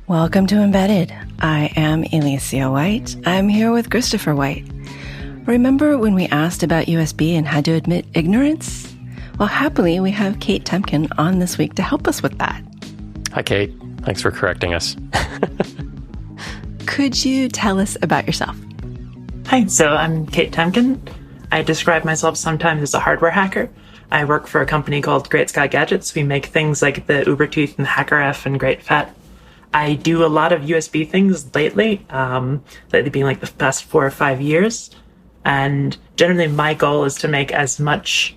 Welcome to Embedded. I am Alicia White. I'm here with Christopher White. Remember when we asked about USB and had to admit ignorance? Well, happily, we have Kate Temkin on this week to help us with that. Hi, Kate. Thanks for correcting us. Could you tell us about yourself? Hi, so I'm Kate Temkin. I describe myself sometimes as a hardware hacker. I work for a company called Great Sky Gadgets. We make things like the Ubertooth and HackerF and Great Fat. I do a lot of USB things lately, lately being like the past 4 or 5 years. And generally my goal is to make as much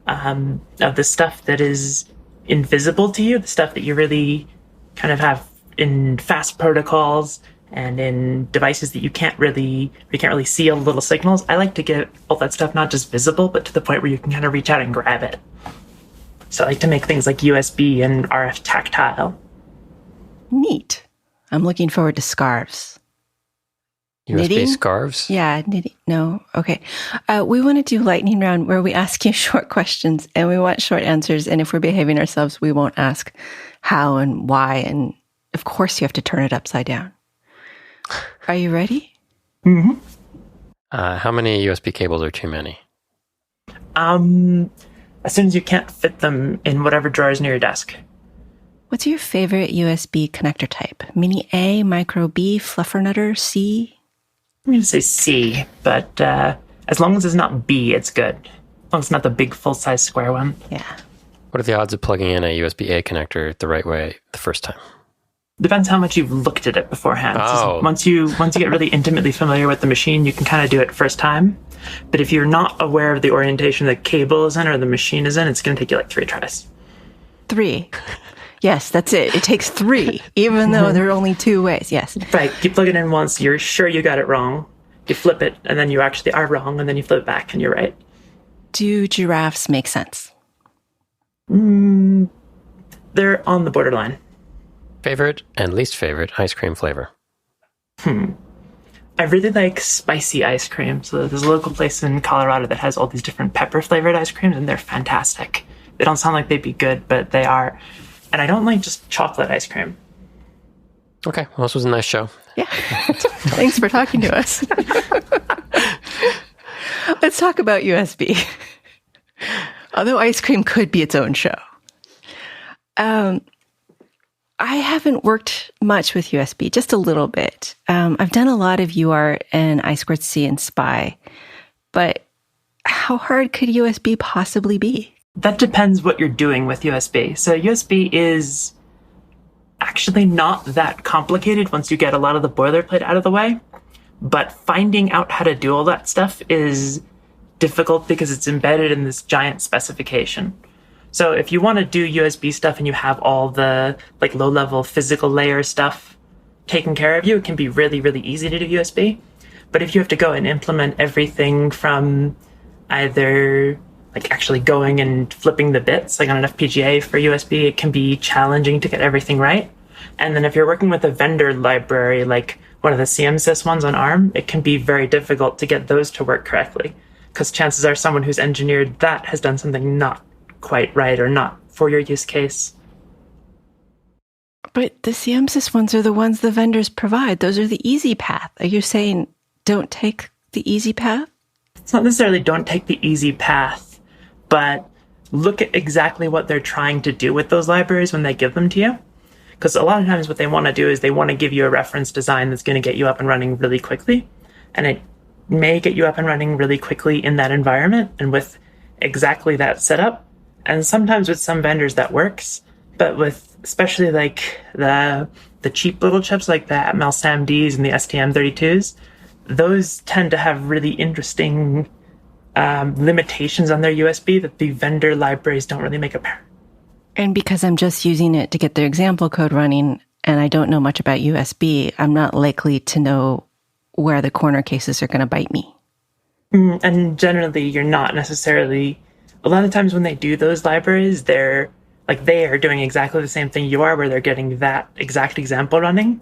of the stuff that is invisible to you, the stuff that you really kind of have in fast protocols and in devices that you can't really see all the little signals. I like to get all that stuff not just visible, but to the point where you can kind of reach out and grab it. So I like to make things like USB and RF tactile. Neat. I'm looking forward to scarves. USB knitting? Scarves? Yeah, knitting. No, okay. We want to do lightning round where we ask you short questions and we want short answers. And if we're behaving ourselves, we won't ask how and why. And of course, you have to turn it upside down. Are you ready? Mm-hmm. How many USB cables are too many? As soon as you can't fit them in whatever drawer is near your desk. What's your favorite USB connector type? Mini A, Micro B, Fluffernutter, C? I'm going to say C, but as long as it's not B, it's good. As long as it's not the big full-size square one. Yeah. What are the odds of plugging in a USB-A connector the right way the first time? Depends how much you've looked at it beforehand. Oh. So once you get really intimately familiar with the machine, you can kind of do it first time. But if you're not aware of the orientation the cable is in or the machine is in, it's going to take you like 3 tries. 3. Yes, that's it. It takes 3, even though there are only 2 ways. Yes. Right. You plug it in once, you're sure you got it wrong. You flip it, and then you actually are wrong, and then you flip it back, and you're right. Do giraffes make sense? They're on the borderline. Favorite and least favorite ice cream flavor? I really like spicy ice cream. So there's a local place in Colorado that has all these different pepper-flavored ice creams, and they're fantastic. They don't sound like they'd be good, but they are. And I don't like just chocolate ice cream. Okay, well, this was a nice show. Yeah. Thanks for talking to us. Let's talk about USB. Although ice cream could be its own show. I haven't worked much with USB, just a little bit. I've done a lot of UART and I2C and SPI, but how hard could USB possibly be? That depends what you're doing with USB. So USB is actually not that complicated once you get a lot of the boilerplate out of the way. But finding out how to do all that stuff is difficult because it's embedded in this giant specification. So if you want to do USB stuff and you have all the like low-level physical layer stuff taken care of you, it can be really, really easy to do USB. But if you have to go and implement everything from either like actually going and flipping the bits, like on an FPGA for USB, it can be challenging to get everything right. And then if you're working with a vendor library, like one of the CMSys ones on ARM, it can be very difficult to get those to work correctly, because chances are someone who's engineered that has done something not quite right or not for your use case. But the CMSys ones are the ones the vendors provide. Those are the easy path. Are you saying don't take the easy path? It's not necessarily don't take the easy path, but look at exactly what they're trying to do with those libraries when they give them to you. Because a lot of times what they want to do is they want to give you a reference design that's going to get you up and running really quickly. And it may get you up and running really quickly in that environment and with exactly that setup. And sometimes with some vendors that works, but with especially like the cheap little chips like the Atmel SAMDs and the STM32s, those tend to have really interesting limitations on their USB that the vendor libraries don't really make apparent. And because I'm just using it to get their example code running and I don't know much about USB, I'm not likely to know where the corner cases are going to bite me. And generally, you're not necessarily... A lot of times when they do those libraries, they are doing exactly the same thing you are, where they're getting that exact example running,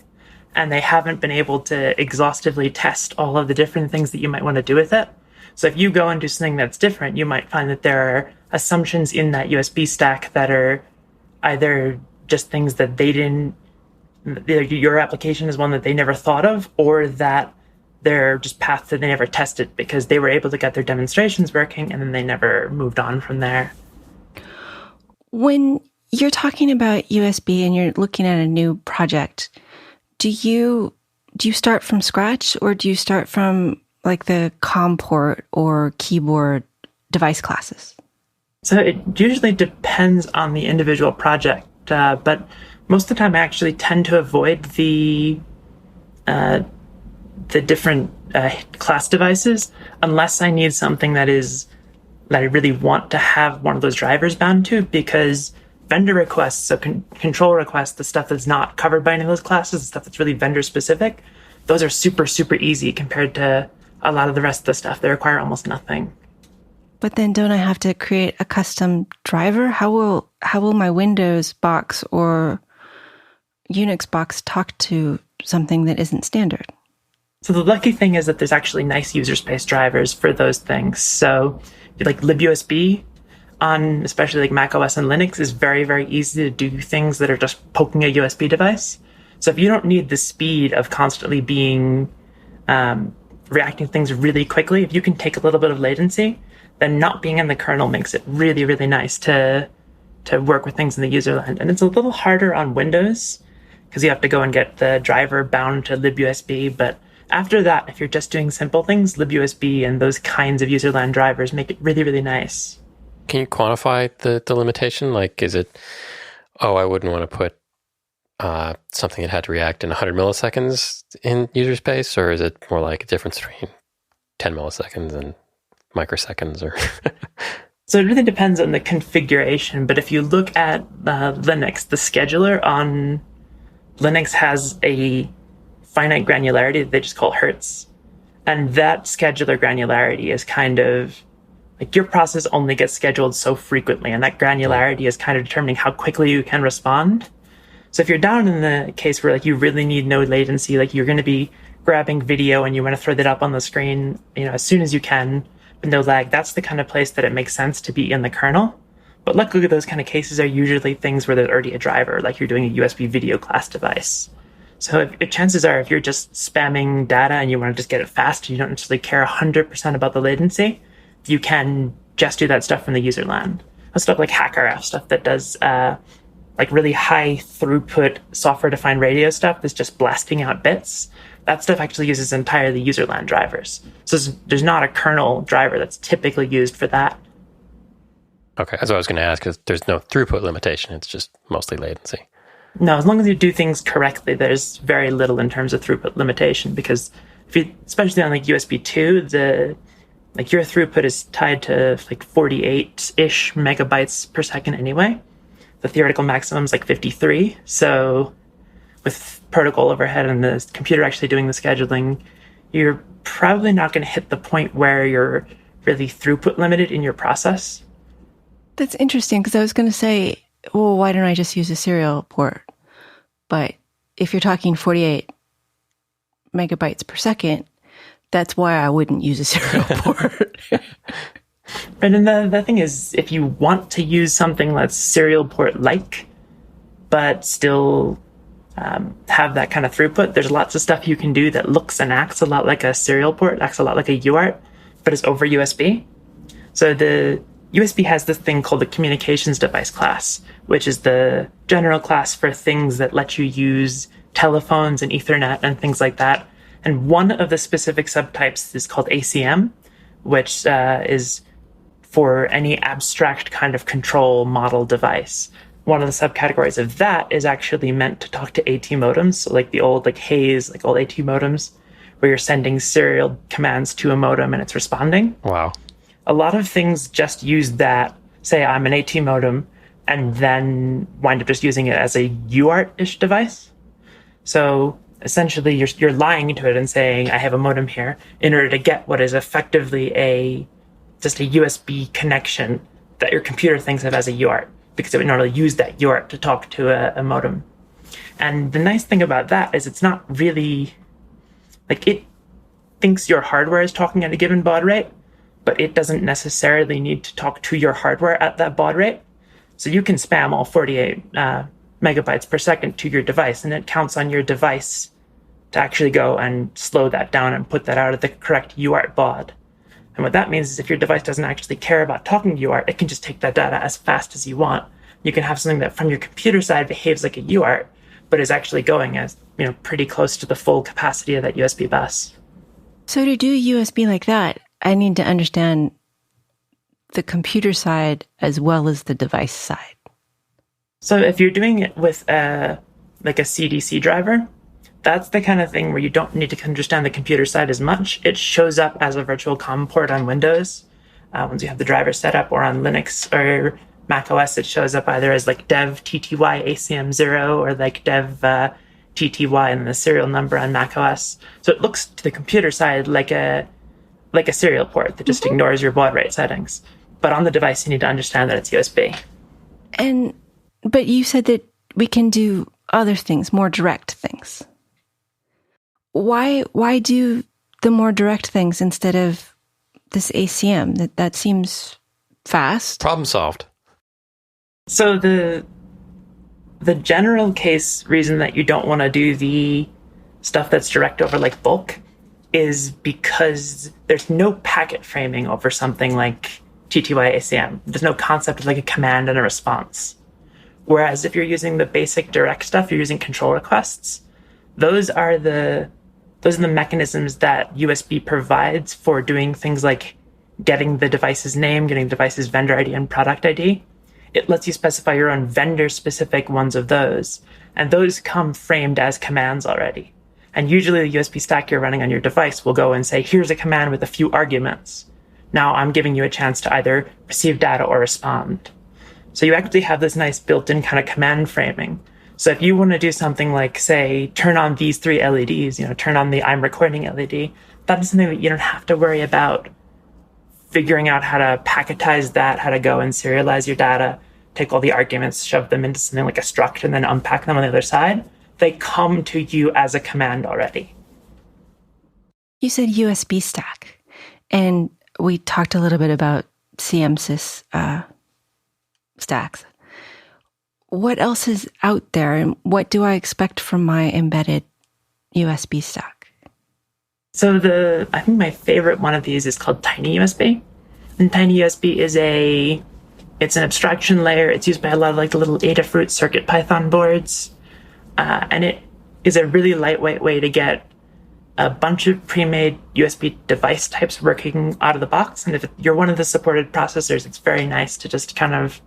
and they haven't been able to exhaustively test all of the different things that you might want to do with it. So if you go and do something that's different, you might find that there are assumptions in that USB stack that are either just things that they didn't, your application is one that they never thought of, or that they're just paths that they never tested because they were able to get their demonstrations working and then they never moved on from there. When you're talking about USB and you're looking at a new project, do you start from scratch, or do you start from like the COM port or keyboard device classes? So it usually depends on the individual project, but most of the time I actually tend to avoid the different class devices unless I need something that I really want to have one of those drivers bound to, because vendor requests, so control requests, the stuff that's not covered by any of those classes, the stuff that's really vendor specific, those are super, super easy compared to a lot of the rest of the stuff. They require almost nothing. But then don't I have to create a custom driver? How will my Windows box or Unix box talk to something that isn't standard? So the lucky thing is that there's actually nice user space drivers for those things. So like libusb on especially like Mac OS and Linux is very, very easy to do things that are just poking a USB device. So if you don't need the speed of constantly being reacting to things really quickly, if you can take a little bit of latency, then not being in the kernel makes it really, really nice to work with things in the user land. And it's a little harder on Windows because you have to go and get the driver bound to libusb. But after that, if you're just doing simple things, libusb and those kinds of user land drivers make it really, really nice. Can you quantify the limitation? Like, is it, I wouldn't want to put something that had to react in 100 milliseconds in user space, or is it more like a difference between 10 milliseconds and microseconds? Or So it really depends on the configuration, but if you look at Linux, the scheduler on Linux has a finite granularity that they just call hertz. And that scheduler granularity is kind of like your process only gets scheduled so frequently, and that granularity is kind of determining how quickly you can respond. So if you're down in the case where like you really need no latency, like you're going to be grabbing video and you want to throw that up on the screen, as soon as you can, with no lag, that's the kind of place that it makes sense to be in the kernel. But luckily, those kind of cases are usually things where there's already a driver, like you're doing a USB video class device. So chances are, if you're just spamming data and you want to just get it fast, you don't necessarily care 100% about the latency, you can just do that stuff from the user land. That's stuff like HackRF, stuff that does like really high throughput software-defined radio stuff that's just blasting out bits. That stuff actually uses entirely user land drivers. So there's not a kernel driver that's typically used for that. Okay, that's what I was going to ask, because there's no throughput limitation. It's just mostly latency. No, as long as you do things correctly, there's very little in terms of throughput limitation, because especially on like USB 2, your throughput is tied to like 48-ish megabytes per second anyway. The theoretical maximum is like 53. So with protocol overhead and the computer actually doing the scheduling, you're probably not going to hit the point where you're really throughput limited in your process. That's interesting, because I was going to say, well, why don't I just use a serial port? But if you're talking 48 megabytes per second, that's why I wouldn't use a serial port. And then the thing is, if you want to use something that's serial port-like, but still have that kind of throughput, there's lots of stuff you can do that looks and acts a lot like a serial port, acts a lot like a UART, but is over USB. So the USB has this thing called the communications device class, which is the general class for things that let you use telephones and Ethernet and things like that. And one of the specific subtypes is called ACM, which is for any abstract kind of control model device. One of the subcategories of that is actually meant to talk to AT modems, so like the old Haze, old AT modems, where you're sending serial commands to a modem and it's responding. Wow. A lot of things just use that, say I'm an AT modem, and then wind up just using it as a UART-ish device. So essentially you're lying to it and saying, I have a modem here, in order to get what is effectively just a USB connection that your computer thinks of as a UART, because it would normally use that UART to talk to a modem. And the nice thing about that is it's not really, it thinks your hardware is talking at a given baud rate, but it doesn't necessarily need to talk to your hardware at that baud rate. So you can spam all 48 megabytes per second to your device, and it counts on your device to actually go and slow that down and put that out at the correct UART baud. And what that means is if your device doesn't actually care about talking to UART, it can just take that data as fast as you want. You can have something that from your computer side behaves like a UART, but is actually going as, pretty close to the full capacity of that USB bus. So to do USB like that, I need to understand the computer side as well as the device side. So if you're doing it with a CDC driver, that's the kind of thing where you don't need to understand the computer side as much. It shows up as a virtual COM port on Windows. Once you have the driver set up, or on Linux or Mac OS, it shows up either as like dev TTY ACM0 or like dev TTY and the serial number on Mac OS. So it looks to the computer side like a serial port that just ignores your baud rate settings. But on the device, you need to understand that it's USB. But you said that we can do other things, more direct things. Why do the more direct things instead of this ACM? That seems fast. Problem solved. So the general case reason that you don't want to do the stuff that's direct over like bulk is because there's no packet framing over something like TTY ACM. There's no concept of like a command and a response. Whereas if you're using the basic direct stuff, you're using control requests. Those are the mechanisms that USB provides for doing things like getting the device's name, getting the device's vendor ID and product ID. It lets you specify your own vendor-specific ones of those, and those come framed as commands already. And usually the USB stack you're running on your device will go and say, here's a command with a few arguments. Now I'm giving you a chance to either receive data or respond. So you actually have this nice built-in kind of command framing. So if you want to do something like, say, turn on these 3 LEDs, turn on the I'm recording LED, that is something that you don't have to worry about figuring out how to packetize that, how to go and serialize your data, take all the arguments, shove them into something like a struct, and then unpack them on the other side. They come to you as a command already. You said USB stack, and we talked a little bit about CMSys stacks. What else is out there, and what do I expect from my embedded USB stack? So I think my favorite one of these is called TinyUSB. And TinyUSB is it's an abstraction layer. It's used by a lot of like the little Adafruit CircuitPython boards. And it is a really lightweight way to get a bunch of pre-made USB device types working out of the box. And if you're one of the supported processors, it's very nice to just kind of,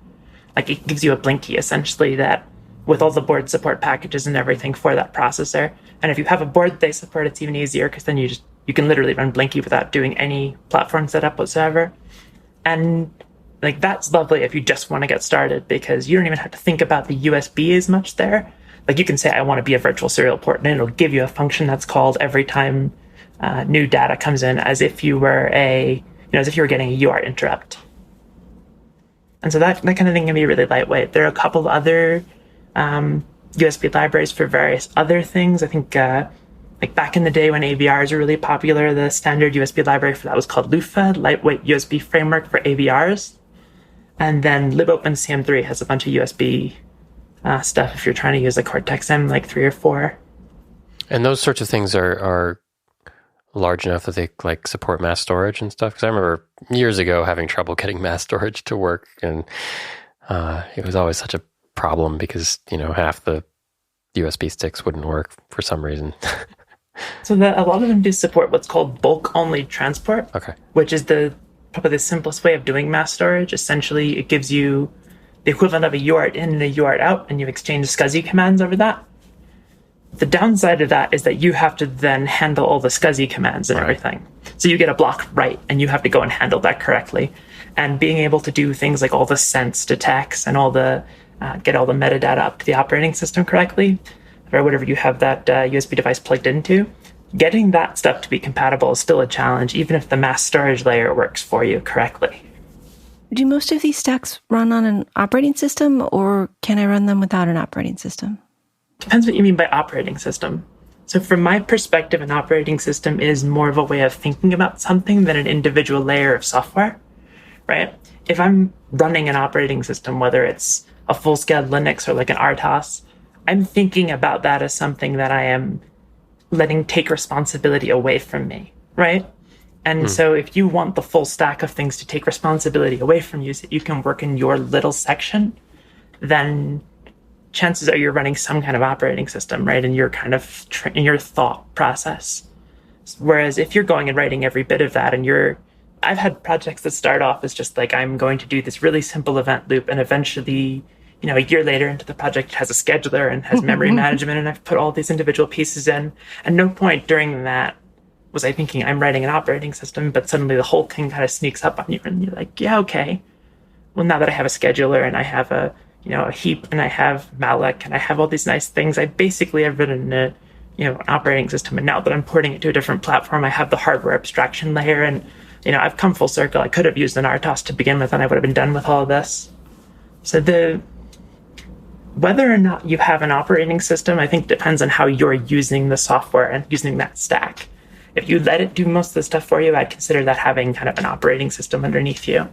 like, it gives you a blinky, essentially, that with all the board support packages and everything for that processor. And if you have a board they support, it's even easier, because then you can literally run Blinky without doing any platform setup whatsoever. And like that's lovely if you just want to get started, because you don't even have to think about the USB as much there. Like you can say, I want to be a virtual serial port, and it'll give you a function that's called every time new data comes in, as if you were getting a UART interrupt. And so that kind of thing can be really lightweight. There are a couple other USB libraries for various other things. I think like back in the day when AVRs were really popular, the standard USB library for that was called Lufa, Lightweight USB Framework for AVRs. And then libopencm3 has a bunch of USB stuff if you're trying to use a Cortex M like 3 or 4. And those sorts of things are large enough that they like support mass storage and stuff? Because I remember years ago having trouble getting mass storage to work, and it was always such a problem because, half the USB sticks wouldn't work for some reason. So a lot of them do support what's called bulk-only transport, which is probably the simplest way of doing mass storage. Essentially, it gives you the equivalent of a UART in and a UART out, and you exchange SCSI commands over that. The downside of that is that you have to then handle all the SCSI commands and everything. So you get a block right, and you have to go and handle that correctly. And being able to do things like all the sense detects and all the get all the metadata up to the operating system correctly, or whatever you have that USB device plugged into, getting that stuff to be compatible is still a challenge, even if the mass storage layer works for you correctly. Do most of these stacks run on an operating system, or can I run them without an operating system? Depends what you mean by operating system. So from my perspective, an operating system is more of a way of thinking about something than an individual layer of software. right? If I'm running an operating system, whether it's a full-scale Linux or like an RTOS, I'm thinking about that as something that I am letting take responsibility away from me, right? And so if you want the full stack of things to take responsibility away from you so that you can work in your little section, then chances are you're running some kind of operating system, right? And you're kind of in your thought process. Whereas if you're going and writing every bit of that and I've had projects that start off as just like, I'm going to do this really simple event loop, and eventually, a year later into the project, it has a scheduler and has memory management, and I've put all these individual pieces in. And no point during that was I thinking I'm writing an operating system, but suddenly the whole thing kind of sneaks up on you, and you're like, yeah, okay. Well, now that I have a scheduler and I have a heap and I have malloc and I have all these nice things, I basically have written an operating system. And now that I'm porting it to a different platform, I have the hardware abstraction layer, and I've come full circle. I could have used an RTOS to begin with, and I would have been done with all of this. So whether or not you have an operating system, I think depends on how you're using the software and using that stack. If you let it do most of the stuff for you, I'd consider that having kind of an operating system underneath you.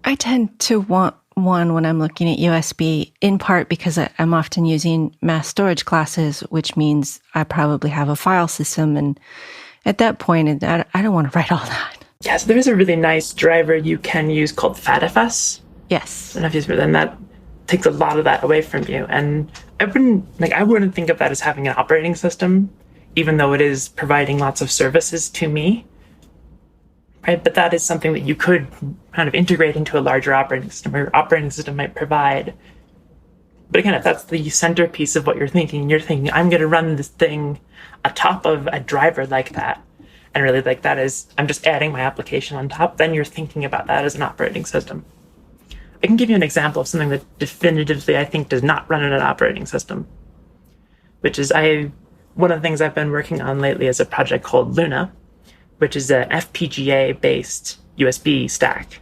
I tend to want one when I'm looking at USB, in part because I'm often using mass storage classes, which means I probably have a file system. And at that point, I don't want to write all that. Yes, there's a really nice driver you can use called FATFS. Yes. I don't know if you've heard, then that takes a lot of that away from you. And I wouldn't think of that as having an operating system, even though it is providing lots of services to me. Right? But that is something that you could kind of integrate into a larger operating system, or your operating system might provide. But again, if that's the centerpiece of what you're thinking, I'm going to run this thing atop of a driver like that, and really like that is, I'm just adding my application on top, then you're thinking about that as an operating system. I can give you an example of something that definitively I think does not run in an operating system, which is one of the things I've been working on lately is a project called Luna, which is a FPGA-based USB stack.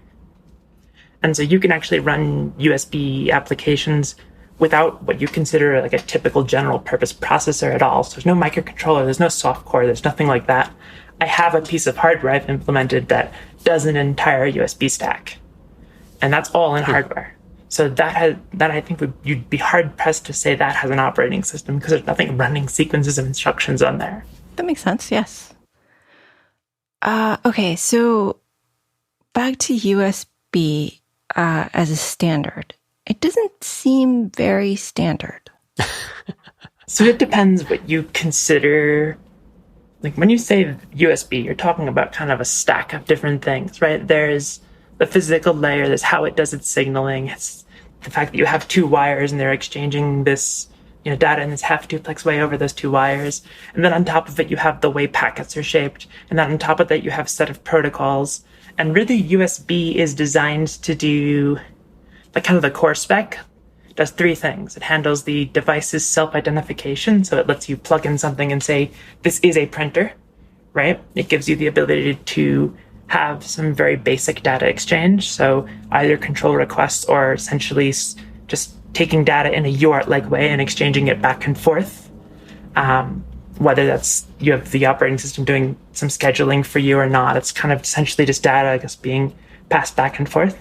And so you can actually run USB applications without what you consider like a typical general purpose processor at all. So there's no microcontroller, there's no soft core, there's nothing like that. I have a piece of hardware I've implemented that does an entire USB stack. And that's all in hardware. So that I think you'd be hard pressed to say that has an operating system, because there's nothing running sequences of instructions on there. That makes sense, yes. Okay, so back to USB as a standard. It doesn't seem very standard. So it depends what you consider. Like when you say USB, you're talking about kind of a stack of different things, right? There's the physical layer, there's how it does its signaling. It's the fact that you have two wires and they're exchanging this data in this half duplex way over those two wires. And then on top of it, you have the way packets are shaped. And then on top of that, you have a set of protocols. And really, USB is designed to do like kind of the core spec. It does three things. It handles the device's self-identification. So it lets you plug in something and say, this is a printer, right? It gives you the ability to have some very basic data exchange. So either control requests or essentially just taking data in a UART-like way and exchanging it back and forth. Whether that's you have the operating system doing some scheduling for you or not, it's kind of essentially just data, I guess, being passed back and forth.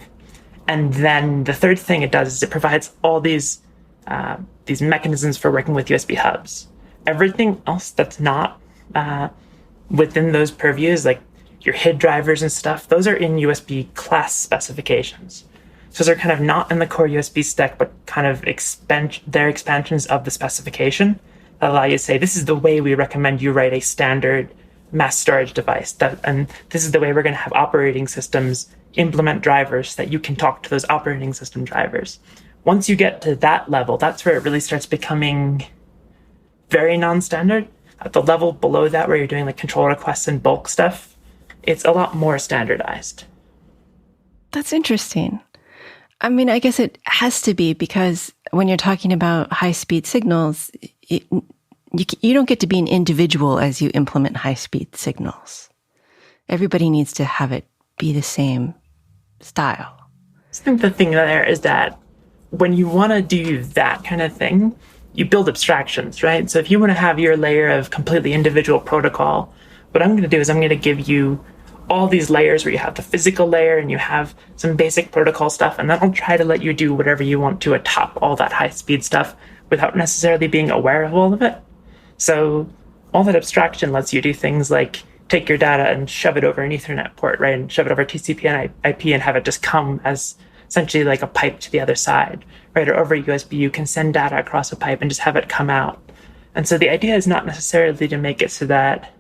And then the third thing it does is it provides all these mechanisms for working with USB hubs. Everything else that's not within those purviews, like your HID drivers and stuff, those are in USB class specifications. So they're kind of not in the core USB stack, but kind of they're expansions of the specification that allow you to say, this is the way we recommend you write a standard mass storage device. And this is the way we're going to have operating systems implement drivers that you can talk to those operating system drivers. Once you get to that level, that's where it really starts becoming very non-standard. At the level below that, where you're doing like control requests and bulk stuff, it's a lot more standardized. That's interesting. I mean, I guess it has to be, because when you're talking about high-speed signals, you don't get to be an individual as you implement high-speed signals. Everybody needs to have it be the same style. I think the thing there is that when you want to do that kind of thing, you build abstractions, right? So if you want to have your layer of completely individual protocol, what I'm going to do is I'm going to give you all these layers where you have the physical layer and you have some basic protocol stuff, and that'll try to let you do whatever you want to atop all that high-speed stuff without necessarily being aware of all of it. So all that abstraction lets you do things like take your data and shove it over an Ethernet port, right, and shove it over TCP and IP and have it just come as essentially like a pipe to the other side, right? Or over USB, you can send data across a pipe and just have it come out. And so the idea is not necessarily to make it so that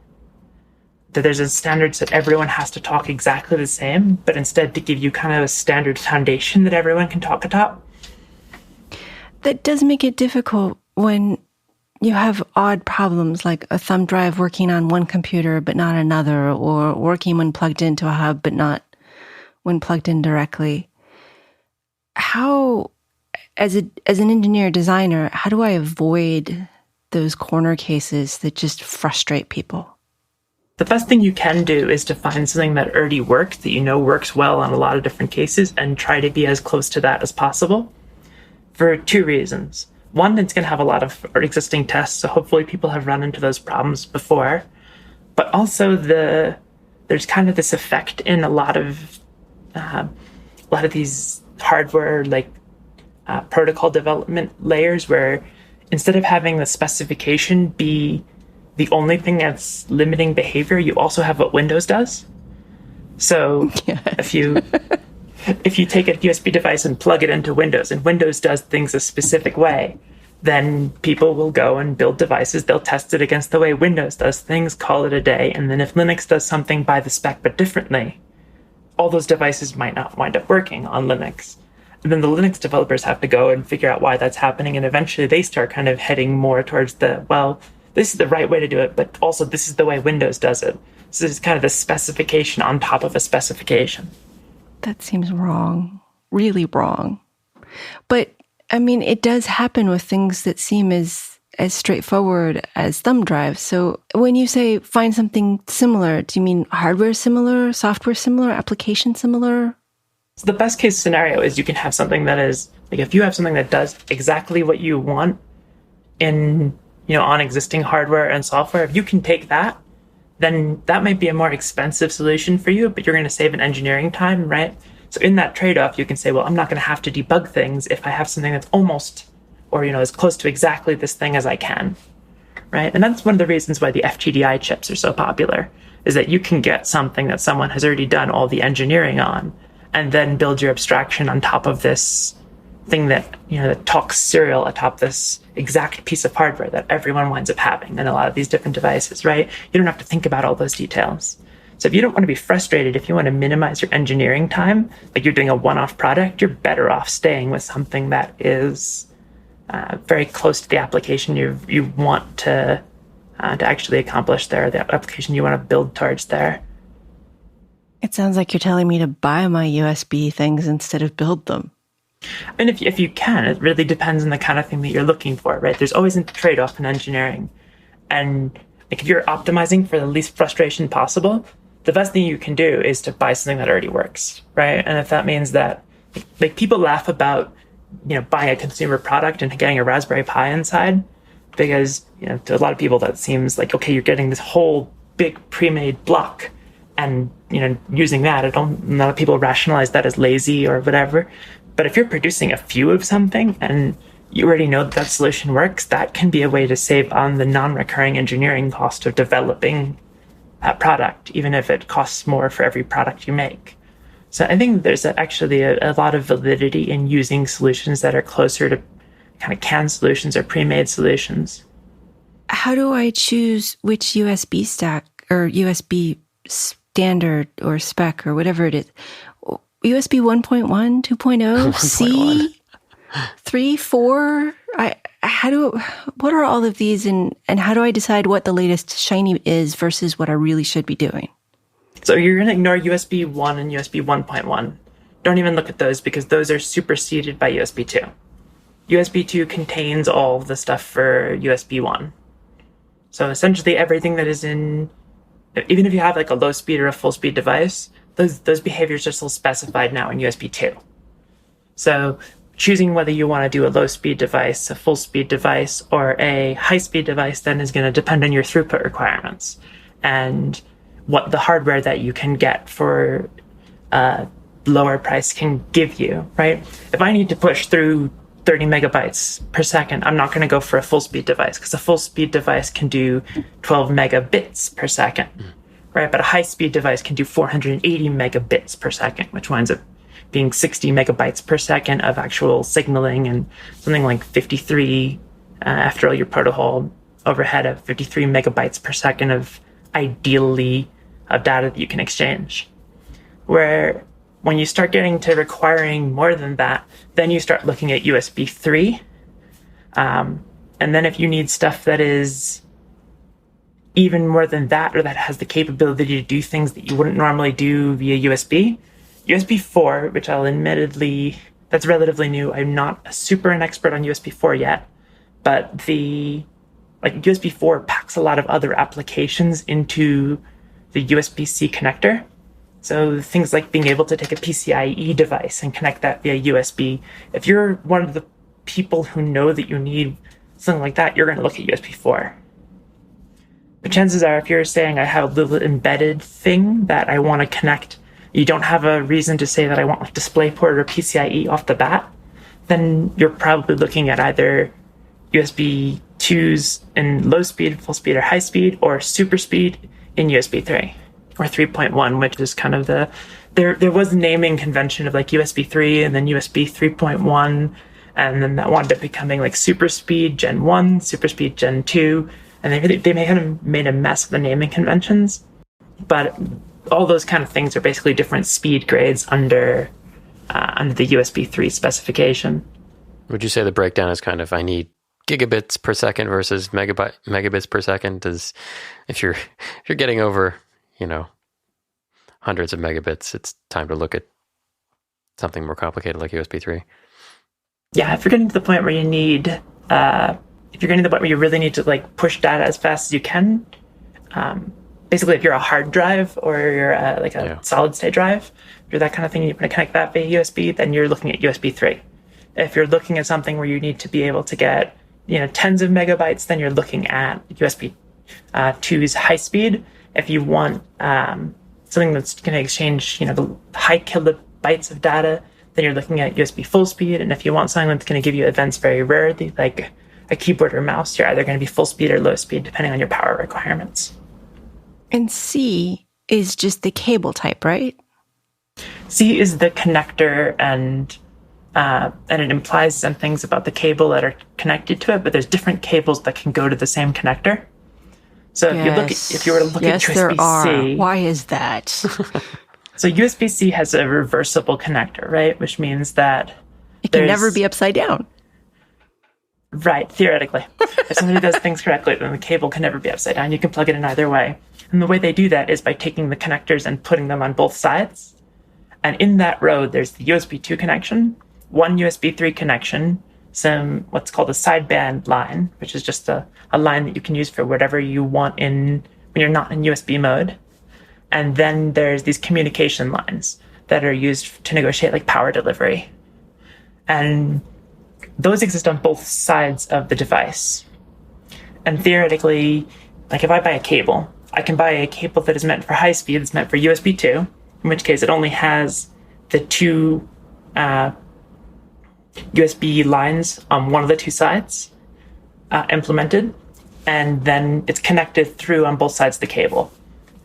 there's a standard that everyone has to talk exactly the same, but instead to give you kind of a standard foundation that everyone can talk atop. That does make it difficult when you have odd problems like a thumb drive working on one computer but not another, or working when plugged into a hub but not when plugged in directly. How, as an engineer designer, how do I avoid those corner cases that just frustrate people? The best thing you can do is to find something that already works, that you know works well on a lot of different cases, and try to be as close to that as possible for two reasons. One, it's going to have a lot of existing tests, so hopefully people have run into those problems before. But also there's kind of this effect in a lot of these hardware protocol development layers where instead of having the specification be the only thing that's limiting behavior, you also have what Windows does. So if you take a USB device and plug it into Windows, and Windows does things a specific way, then people will go and build devices. They'll test it against the way Windows does things, call it a day. And then if Linux does something by the spec but differently, all those devices might not wind up working on Linux. And then the Linux developers have to go and figure out why that's happening. And eventually they start kind of heading more towards this is the right way to do it, but also this is the way Windows does it. So this is kind of the specification on top of a specification. That seems wrong, really wrong. But, I mean, it does happen with things that seem as straightforward as thumb drives. So when you say find something similar, do you mean hardware similar, software similar, application similar? So the best case scenario is you can have something that is, like if you have something that does exactly what you want on existing hardware and software, if you can take that, then that might be a more expensive solution for you, but you're going to save an engineering time, right? So in that trade-off, you can say, well, I'm not going to have to debug things if I have something that's almost, or, as close to exactly this thing as I can, right? And that's one of the reasons why the FTDI chips are so popular, is that you can get something that someone has already done all the engineering on, and then build your abstraction on top of this thing that, that talks serial atop this exact piece of hardware that everyone winds up having in a lot of these different devices, right? You don't have to think about all those details. So if you don't want to be frustrated, if you want to minimize your engineering time, like you're doing a one-off product, you're better off staying with something that is very close to the application you want to actually accomplish there, the application you want to build towards there. It sounds like you're telling me to buy my USB things instead of build them. And if you can, it really depends on the kind of thing that you're looking for, right? There's always a trade-off in engineering. And if you're optimizing for the least frustration possible, the best thing you can do is to buy something that already works, right? And if that means that, people laugh about, buying a consumer product and getting a Raspberry Pi inside, because, to a lot of people that seems like, okay, you're getting this whole big pre-made block, and, using that, a lot of people rationalize that as lazy or whatever. But if you're producing a few of something and you already know that solution works, that can be a way to save on the non-recurring engineering cost of developing that product, even if it costs more for every product you make. So I think there's actually a lot of validity in using solutions that are closer to kind of canned solutions or pre-made solutions. How do I choose which USB stack or USB standard or spec or whatever it is? USB 1.1, 2.0, C, 3, 4? What are all of these and how do I decide what the latest shiny is versus what I really should be doing? So you're going to ignore USB 1 and USB 1.1. Don't even look at those because those are superseded by USB 2. USB 2 contains all of the stuff for USB 1. So essentially everything that is in, even if you have like a low speed or a full speed device, those behaviors are still specified now in USB 2. So choosing whether you want to do a low-speed device, a full-speed device, or a high-speed device then is going to depend on your throughput requirements. And what the hardware that you can get for lower price can give you, right? If I need to push through 30 megabytes per second, I'm not going to go for a full speed device, because a full speed device can do 12 megabits per second, right? But a high speed device can do 480 megabits per second, which winds up being 60 megabytes per second of actual signaling, and something like 53, after all your protocol overhead, of 53 megabytes per second of ideally of data that you can exchange. Where when you start getting to requiring more than that, then you start looking at USB 3. And then if you need stuff that is even more than that, or that has the capability to do things that you wouldn't normally do via USB, USB 4, which I'll admittedly, that's relatively new. I'm not an expert on USB 4 yet, but USB 4 packs a lot of other applications into the USB-C connector. So things like being able to take a PCIe device and connect that via USB. If you're one of the people who know that you need something like that, you're going to look at USB 4. The chances are, if you're saying I have a little embedded thing that I want to connect, you don't have a reason to say that I want like DisplayPort or PCIe off the bat, then you're probably looking at either USB 2s in low speed, full speed, or high speed, or super speed in USB 3 or 3.1, which is kind of there was a naming convention of like USB 3 and then USB 3.1, and then that wound up becoming like super speed Gen 1, super speed Gen 2, and they may have made a mess of the naming conventions, but all those kind of things are basically different speed grades under the USB 3 specification. Would you say the breakdown is kind of, I need gigabits per second versus megabits per second? If you're getting over, hundreds of megabits, it's time to look at something more complicated like USB 3. Yeah, if you're getting to the point where you need, if you're getting to the point where you really need to like push data as fast as you can, basically if you're a hard drive or you're a solid state drive, if you're that kind of thing, you want to connect that via USB, then you're looking at USB 3. If you're looking at something where you need to be able to get, tens of megabytes, then you're looking at USB 2's high speed. If you want something that's going to exchange, the high kilobytes of data, then you're looking at USB full speed. And if you want something that's going to give you events very rarely, like a keyboard or mouse, you're either going to be full speed or low speed, depending on your power requirements. And C is just the cable type, right? C is the connector, and it implies some things about the cable that are connected to it, but there's different cables that can go to the same connector. So if you were to look at USB-C, there are. Why is that? So USB-C has a reversible connector, right? Which means that it can never be upside down. Right, theoretically. If somebody does things correctly, then the cable can never be upside down. You can plug it in either way. And the way they do that is by taking the connectors and putting them on both sides. And in that row, there's the USB 2 connection, one USB 3 connection, some what's called a sideband line, which is just a line that you can use for whatever you want when you're not in USB mode. And then there's these communication lines that are used to negotiate like power delivery. And those exist on both sides of the device. And theoretically, like if I buy a cable, I can buy a cable that is meant for high speed, it's meant for USB 2, in which case it only has the two USB lines on one of the two sides implemented, and then it's connected through on both sides of the cable.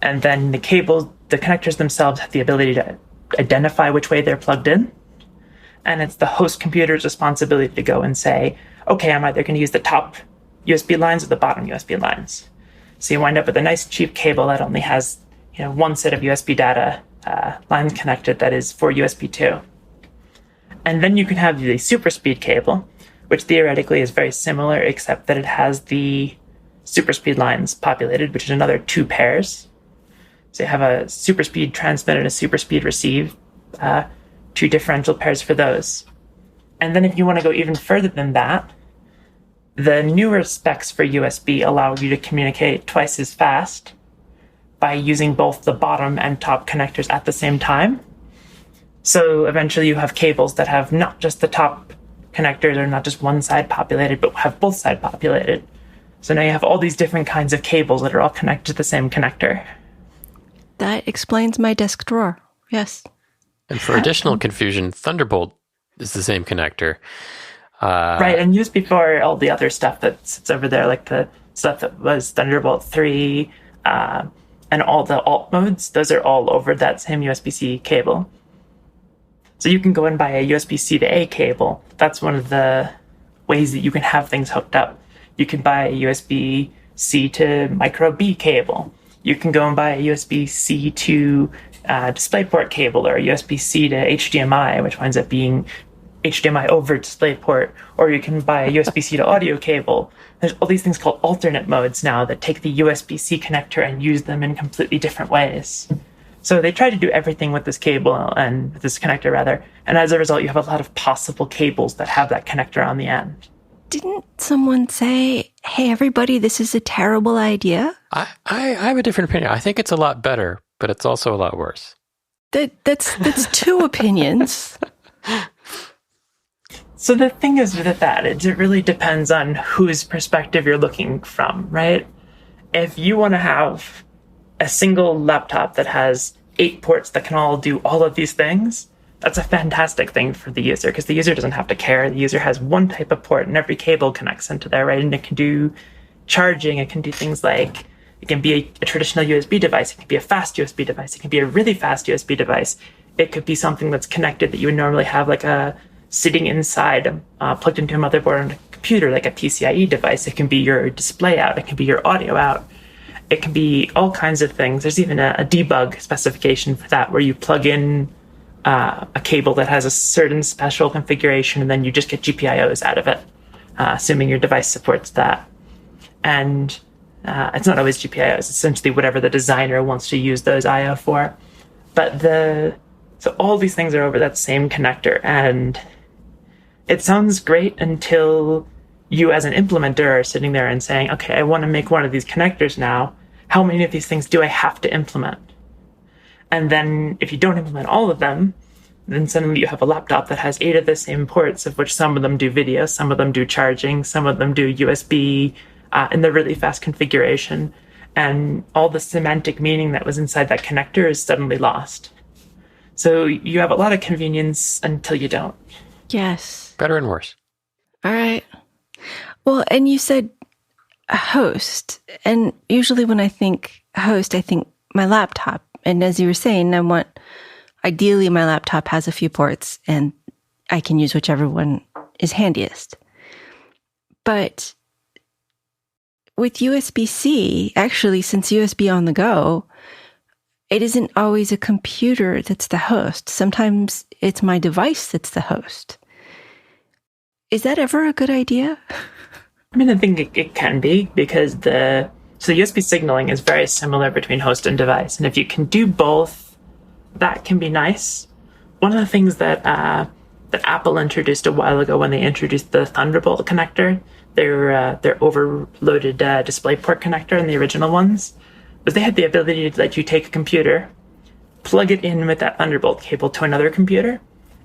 And then the connectors themselves have the ability to identify which way they're plugged in. And it's the host computer's responsibility to go and say, okay, I'm either going to use the top USB lines or the bottom USB lines. So you wind up with a nice cheap cable that only has, one set of USB data lines connected that is for USB 2. And then you can have the Superspeed cable, which theoretically is very similar, except that it has the Superspeed lines populated, which is another 2 pairs. So you have a Superspeed transmit and a Superspeed receive, 2 differential pairs for those. And then if you want to go even further than that, the newer specs for USB allow you to communicate twice as fast by using both the bottom and top connectors at the same time. So eventually you have cables that have not just the top connectors or not just one side populated, but have both sides populated. So now you have all these different kinds of cables that are all connected to the same connector. That explains my desk drawer. Yes. And for additional confusion, Thunderbolt is the same connector. Right, and used before all the other stuff that sits over there, like the stuff that was Thunderbolt 3, and all the alt modes, those are all over that same USB-C cable. So you can go and buy a USB-C to A cable. That's one of the ways that you can have things hooked up. You can buy a USB-C to micro B cable. You can go and buy a USB-C to DisplayPort cable, or a USB-C to HDMI, which winds up being HDMI over DisplayPort, or you can buy a USB-C to audio cable. There's all these things called alternate modes now that take the USB-C connector and use them in completely different ways. So they try to do everything with this cable, and with this connector rather, and as a result you have a lot of possible cables that have that connector on the end. Didn't someone say, hey, everybody, this is a terrible idea? I have a different opinion. I think it's a lot better, but it's also a lot worse. That's two opinions. So the thing is with that, it really depends on whose perspective you're looking from, right? If you want to have a single laptop that has 8 ports that can all do all of these things, that's a fantastic thing for the user, because the user doesn't have to care. The user has one type of port and every cable connects into there, right? And it can do charging. It can do things like, it can be a traditional USB device. It can be a fast USB device. It can be a really fast USB device. It could be something that's connected that you would normally have like a sitting inside, plugged into a motherboard on a computer, like a PCIe device. It can be your display out. It can be your audio out. It can be all kinds of things. There's even a debug specification for that, where you plug in a cable that has a certain special configuration, and then you just get GPIOs out of it, assuming your device supports that. And it's not always GPIOs. It's essentially whatever the designer wants to use those I/O for. But so all these things are over that same connector, and it sounds great until you as an implementer are sitting there and saying, okay, I want to make one of these connectors now. How many of these things do I have to implement? And then if you don't implement all of them, then suddenly you have a laptop that has 8 of the same ports, of which some of them do video, some of them do charging, some of them do USB in the really fast configuration. And all the semantic meaning that was inside that connector is suddenly lost. So you have a lot of convenience until you don't. Yes. Better and worse. All right. Well, and you said a host. And usually when I think host, I think my laptop. And as you were saying, ideally my laptop has a few ports and I can use whichever one is handiest. But with USB-C, actually, since USB on the go, it isn't always a computer that's the host. Sometimes it's my device that's the host. Is that ever a good idea? I mean, I think it can be, because the USB signaling is very similar between host and device. And if you can do both, that can be nice. One of the things that Apple introduced a while ago when they introduced the Thunderbolt connector, their overloaded DisplayPort connector in the original ones, was they had the ability to let you take a computer, plug it in with that Thunderbolt cable to another computer,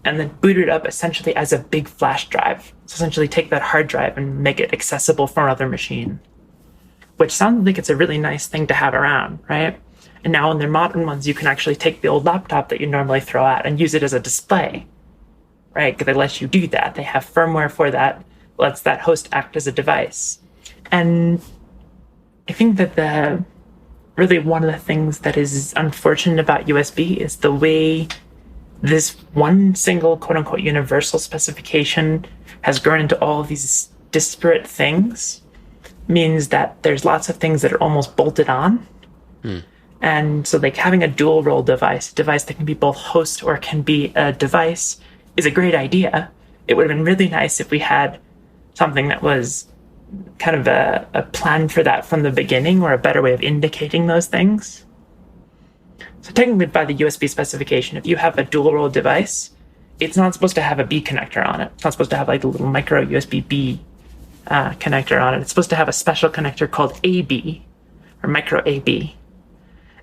and then boot it up essentially as a big flash drive. So essentially take that hard drive and make it accessible for another machine, which sounds like it's a really nice thing to have around, right? And now in their modern ones, you can actually take the old laptop that you normally throw out and use it as a display, right? Because they let you do that. They have firmware for that, lets that host act as a device. And I think that really one of the things that is unfortunate about USB is the way this one single quote-unquote universal specification has grown into all of these disparate things, means that there's lots of things that are almost bolted on. And so like having a dual role device, a device that can be both host or can be a device, is a great idea. It would have been really nice if we had something that was kind of a plan for that from the beginning, or a better way of indicating those things. So technically by the USB specification, if you have a dual role device, it's not supposed to have a B connector on it. It's not supposed to have like a little micro USB B connector on it. It's supposed to have a special connector called AB, or micro AB.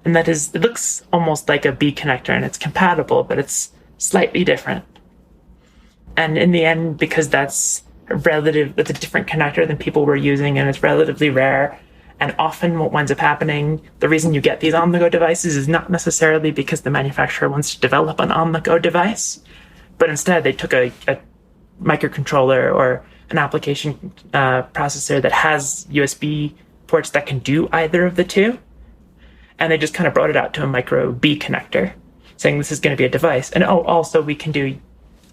And that is, it looks almost like a B connector, and it's compatible, but it's slightly different. And in the end, because it's a different connector than people were using, and it's relatively rare, And often what winds up happening, the reason you get these on-the-go devices is not necessarily because the manufacturer wants to develop an on-the-go device, but instead they took a microcontroller or an application processor that has USB ports that can do either of the two, and they just kind of brought it out to a micro B connector, saying this is going to be a device. And also we can do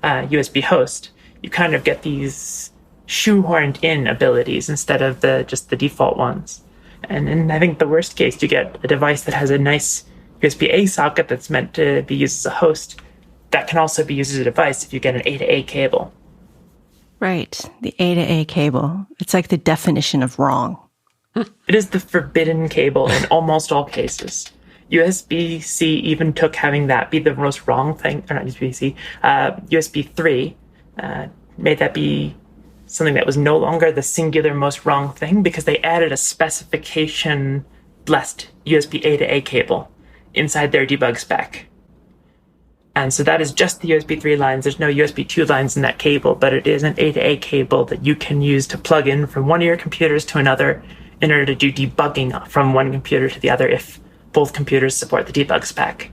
USB host. You kind of get these shoehorned in abilities instead of just the default ones. And in, I think, the worst case, you get a device that has a nice USB-A socket that's meant to be used as a host that can also be used as a device if you get an A to A cable. Right. The A to A cable. It's like the definition of wrong. It is the forbidden cable in almost all cases. USB-C even took having that be the most wrong thing, or not USB-C, USB 3 made that be something that was no longer the singular most wrong thing because they added a specification blessed USB A to A cable inside their debug spec. And so that is just the USB 3 lines. There's no USB 2 lines in that cable, but it is an A to A cable that you can use to plug in from one of your computers to another in order to do debugging from one computer to the other if both computers support the debug spec.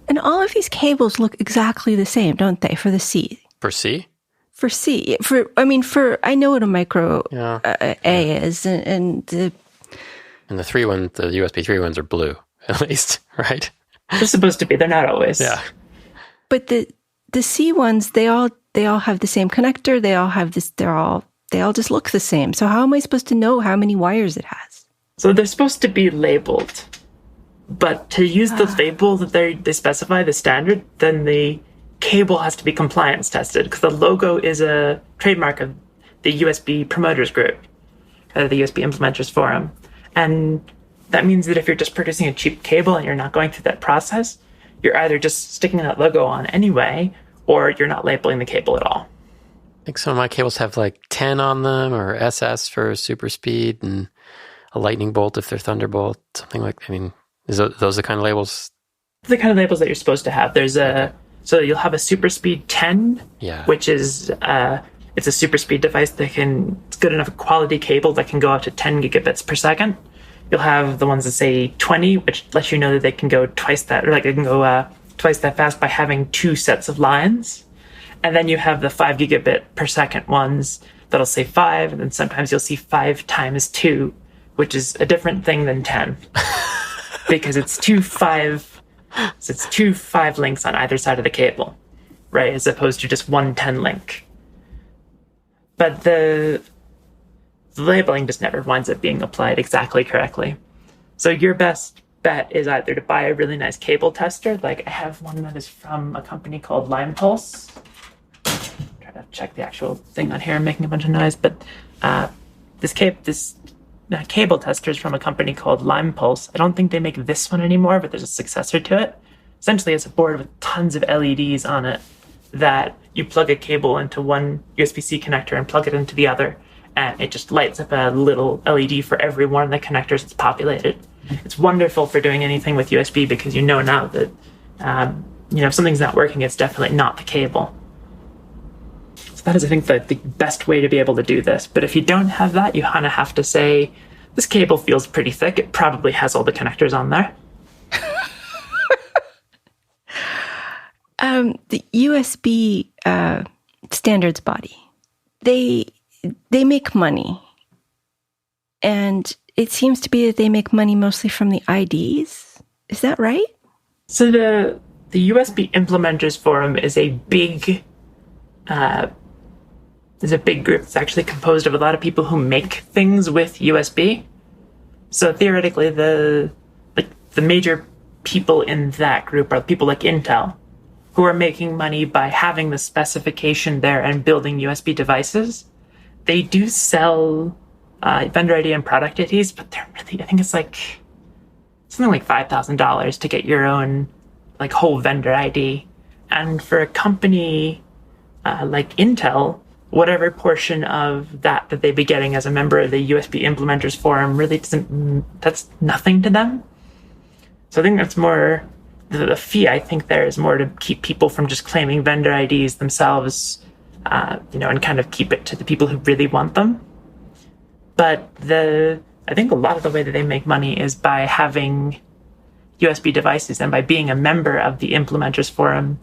And all of these cables look exactly the same, don't they, for the C? For C? For C. I know what a micro A is, and the USB 3 ones are blue, at least, right? They're supposed to be. They're not always. Yeah. But the C ones, they all have the same connector. They all have this. They all just look the same. So how am I supposed to know how many wires it has? So they're supposed to be labeled, but to use the label that they specify, the standard, then the cable has to be compliance tested because the logo is a trademark of the USB promoters group, the USB implementers forum. And that means that if you're just producing a cheap cable and you're not going through that process, you're either just sticking that logo on anyway, or you're not labeling the cable at all. I think some of my cables have like 10 on them, or SS for Superspeed, and a lightning bolt if they're Thunderbolt, something like, is those the kind of labels? The kind of labels that you're supposed to have. So you'll have a Superspeed 10, which is it's a Superspeed device it's good enough quality cable that can go up to 10 gigabits per second. You'll have the ones that say 20, which lets you know that they can go twice that, or like they can go twice that fast by having two sets of lines. And then you have the 5 gigabit per second ones that'll say 5, and then sometimes you'll see 5 times 2, which is a different thing than 10 because it's two 5 links on either side of the cable, right? As opposed to just one 10 link. But the labeling just never winds up being applied exactly correctly. So your best bet is either to buy a really nice cable tester. Like I have one that is from a company called LimePulse. Try to check the actual thing on here. I'm making a bunch of noise, but this cable tester is from a company called LimePulse. I don't think they make this one anymore, but there's a successor to it. Essentially, it's a board with tons of LEDs on it that you plug a cable into one USB-C connector and plug it into the other, and it just lights up a little LED for every one of the connectors that's populated. It's wonderful for doing anything with USB because you know now that if something's not working, it's definitely not the cable. So that is, I think, the best way to be able to do this. But if you don't have that, you kind of have to say, this cable feels pretty thick. It probably has all the connectors on there. The USB standards body, they make money. And it seems to be that they make money mostly from the IDs. Is that right? So the USB Implementers Forum is a big group that's actually composed of a lot of people who make things with USB. So theoretically, the major people in that group are people like Intel, who are making money by having the specification there and building USB devices. They do sell vendor ID and product IDs, but they're really, I think it's like something like $5,000 to get your own like whole vendor ID. And for a company like Intel, whatever portion of that they'd be getting as a member of the USB Implementers Forum really that's nothing to them. So I think that's more, the fee I think there is more to keep people from just claiming vendor IDs themselves, and kind of keep it to the people who really want them. But the I think a lot of the way that they make money is by having USB devices and by being a member of the implementers forum,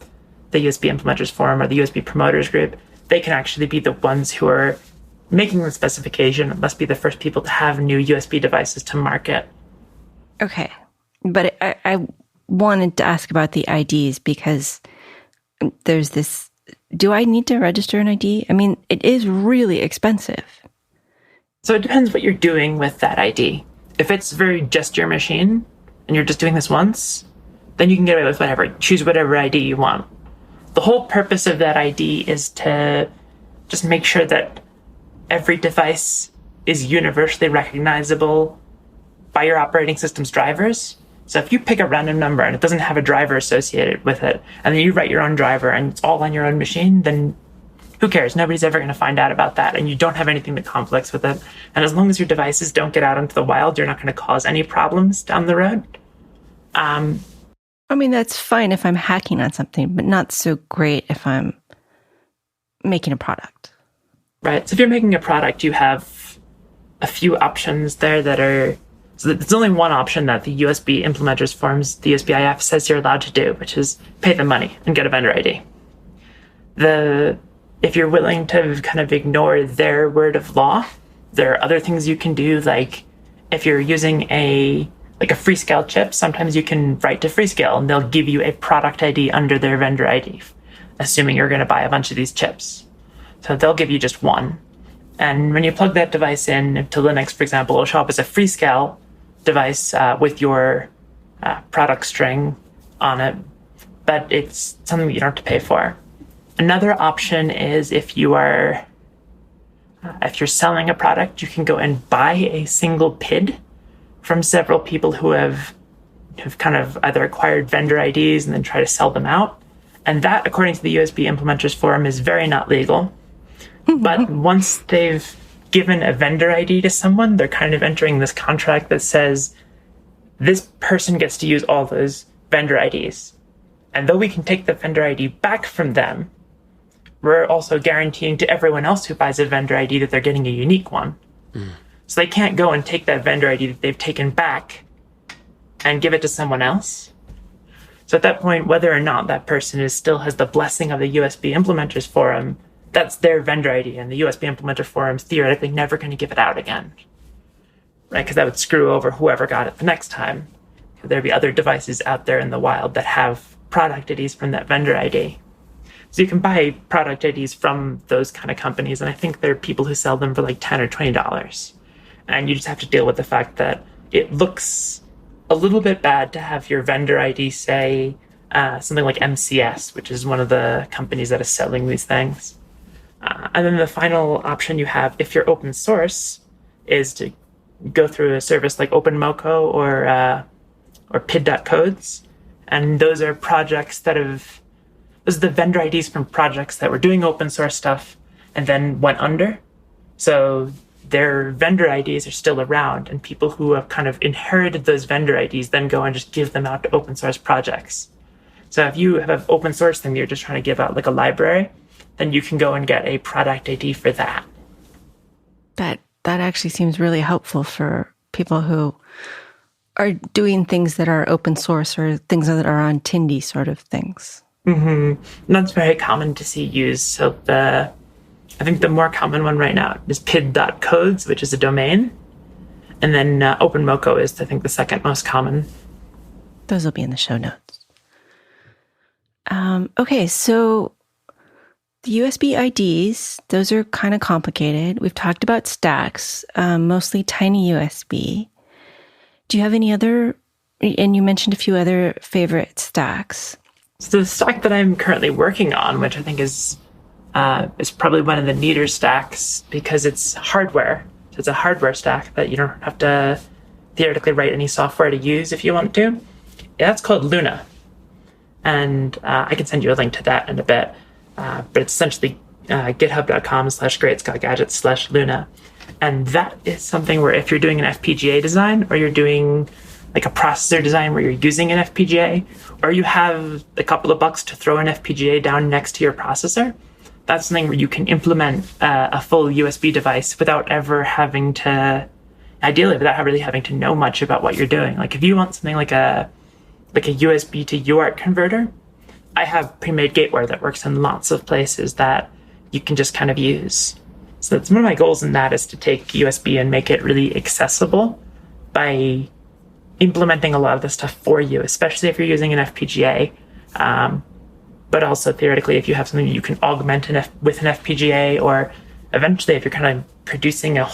the USB implementers forum or the USB promoters group. They can actually be the ones who are making the specification and must be the first people to have new USB devices to market. Okay. But I wanted to ask about the IDs because there's this, do I need to register an ID? I mean, it is really expensive. So it depends what you're doing with that ID. If it's very just your machine and you're just doing this once, then you can get away with whatever. Choose whatever ID you want. The whole purpose of that ID is to just make sure that every device is universally recognizable by your operating system's drivers. So if you pick a random number and it doesn't have a driver associated with it, and then you write your own driver and it's all on your own machine, then who cares? Nobody's ever going to find out about that, and you don't have anything that conflicts with it. And as long as your devices don't get out into the wild, you're not going to cause any problems down the road. I mean, that's fine if I'm hacking on something, but not so great if I'm making a product. Right. So if you're making a product, you have a few options there that are... So there's only one option that the USB implementers forums, the USBIF, says you're allowed to do, which is pay the money and get a vendor ID. If you're willing to kind of ignore their word of law, there are other things you can do, like if you're using a Freescale chip, sometimes you can write to Freescale and they'll give you a product ID under their vendor ID, assuming you're going to buy a bunch of these chips. So they'll give you just one. And when you plug that device in to Linux, for example, it'll show up as a Freescale device with your product string on it, but it's something that you don't have to pay for. Another option is if you're selling a product, you can go and buy a single PID from several people who have kind of either acquired vendor IDs and then try to sell them out. And that, according to the USB Implementers Forum, is very not legal. But once they've given a vendor ID to someone, they're kind of entering this contract that says this person gets to use all those vendor IDs. And though we can take the vendor ID back from them, we're also guaranteeing to everyone else who buys a vendor ID that they're getting a unique one. So they can't go and take that vendor ID that they've taken back and give it to someone else. So at that point, whether or not that person still has the blessing of the USB Implementers Forum, that's their vendor ID, and the USB Implementer Forum's theoretically never going to give it out again, right? Because that would screw over whoever got it the next time. There'd be other devices out there in the wild that have product IDs from that vendor ID. So you can buy product IDs from those kind of companies, and I think there are people who sell them for like $10 or $20. And you just have to deal with the fact that it looks a little bit bad to have your vendor ID say something like MCS, which is one of the companies that is selling these things. And then the final option you have, if you're open source, is to go through a service like Openmoko or Pid.codes. And those are projects those are the vendor IDs from projects that were doing open source stuff and then went under. So their vendor IDs are still around, and people who have kind of inherited those vendor IDs then go and just give them out to open source projects. So if you have an open source thing that you're just trying to give out like a library, then you can go and get a product ID for that. That actually seems really helpful for people who are doing things that are open source or things that are on Tindy sort of things. And that's very common to see used. So I think the more common one right now is Pid.codes, which is a domain. And then Openmoko is, I think, the second most common. Those will be in the show notes. Okay, so the USB IDs, those are kind of complicated. We've talked about stacks, mostly TinyUSB. Do you have any other, and you mentioned a few other favorite stacks. So the stack that I'm currently working on, which I think is probably one of the neater stacks because it's hardware. So it's a hardware stack that you don't have to theoretically write any software to use if you want to. Yeah, that's called Luna. And I can send you a link to that in a bit. But it's essentially github.com/greatscottgadgets/Luna. And that is something where if you're doing an FPGA design, or you're doing like a processor design where you're using an FPGA, or you have a couple of bucks to throw an FPGA down next to your processor, that's something where you can implement a full USB device without ever having to ideally without really having to know much about what you're doing. Like if you want something like a USB to UART converter, I have pre-made gateware that works in lots of places that you can just kind of use. So that's one of my goals in that, is to take USB and make it really accessible by implementing a lot of the stuff for you, especially if you're using an FPGA. But also theoretically, if you have something you can augment with an FPGA, or eventually if you're kind of producing if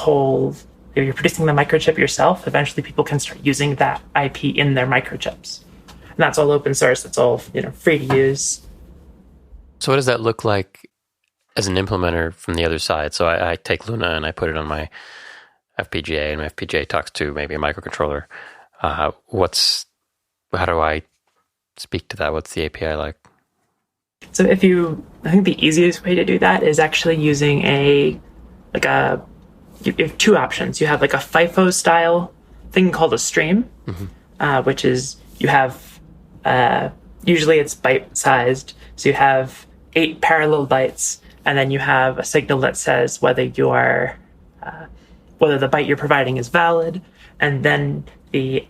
you're producing the microchip yourself, eventually people can start using that IP in their microchips. And that's all open source. It's all free to use. So what does that look like as an implementer from the other side? So I take Luna and I put it on my FPGA, and my FPGA talks to maybe a microcontroller. How do I speak to that? What's the API like? So I think the easiest way to do that is actually using you have two options. You have like a FIFO style thing called a stream, which is you have, usually it's byte sized. So you have 8 parallel bytes, and then you have a signal that says whether the byte you're providing is valid, and then the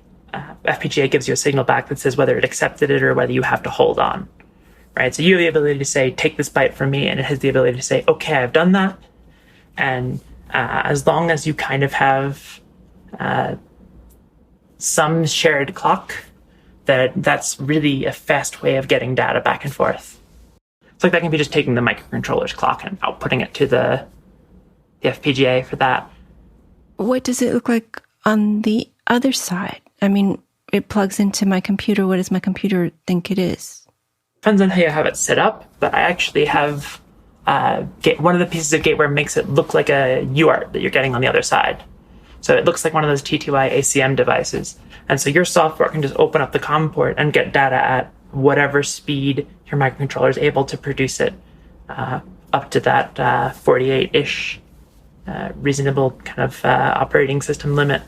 FPGA gives you a signal back that says whether it accepted it or whether you have to hold on. Right? So you have the ability to say, take this byte from me, and it has the ability to say, okay, I've done that. And as long as you kind of have some shared clock, that's really a fast way of getting data back and forth. It's like that can be just taking the microcontroller's clock and outputting it to the FPGA for that. What does it look like on the other side? I mean, it plugs into my computer. What does my computer think it is? Depends on how you have it set up, but I actually have one of the pieces of gateware makes it look like a UART that you're getting on the other side. So it looks like one of those T2I ACM devices. And so your software can just open up the COM port and get data at whatever speed your microcontroller is able to produce it, up to that 48-ish reasonable kind of operating system limit.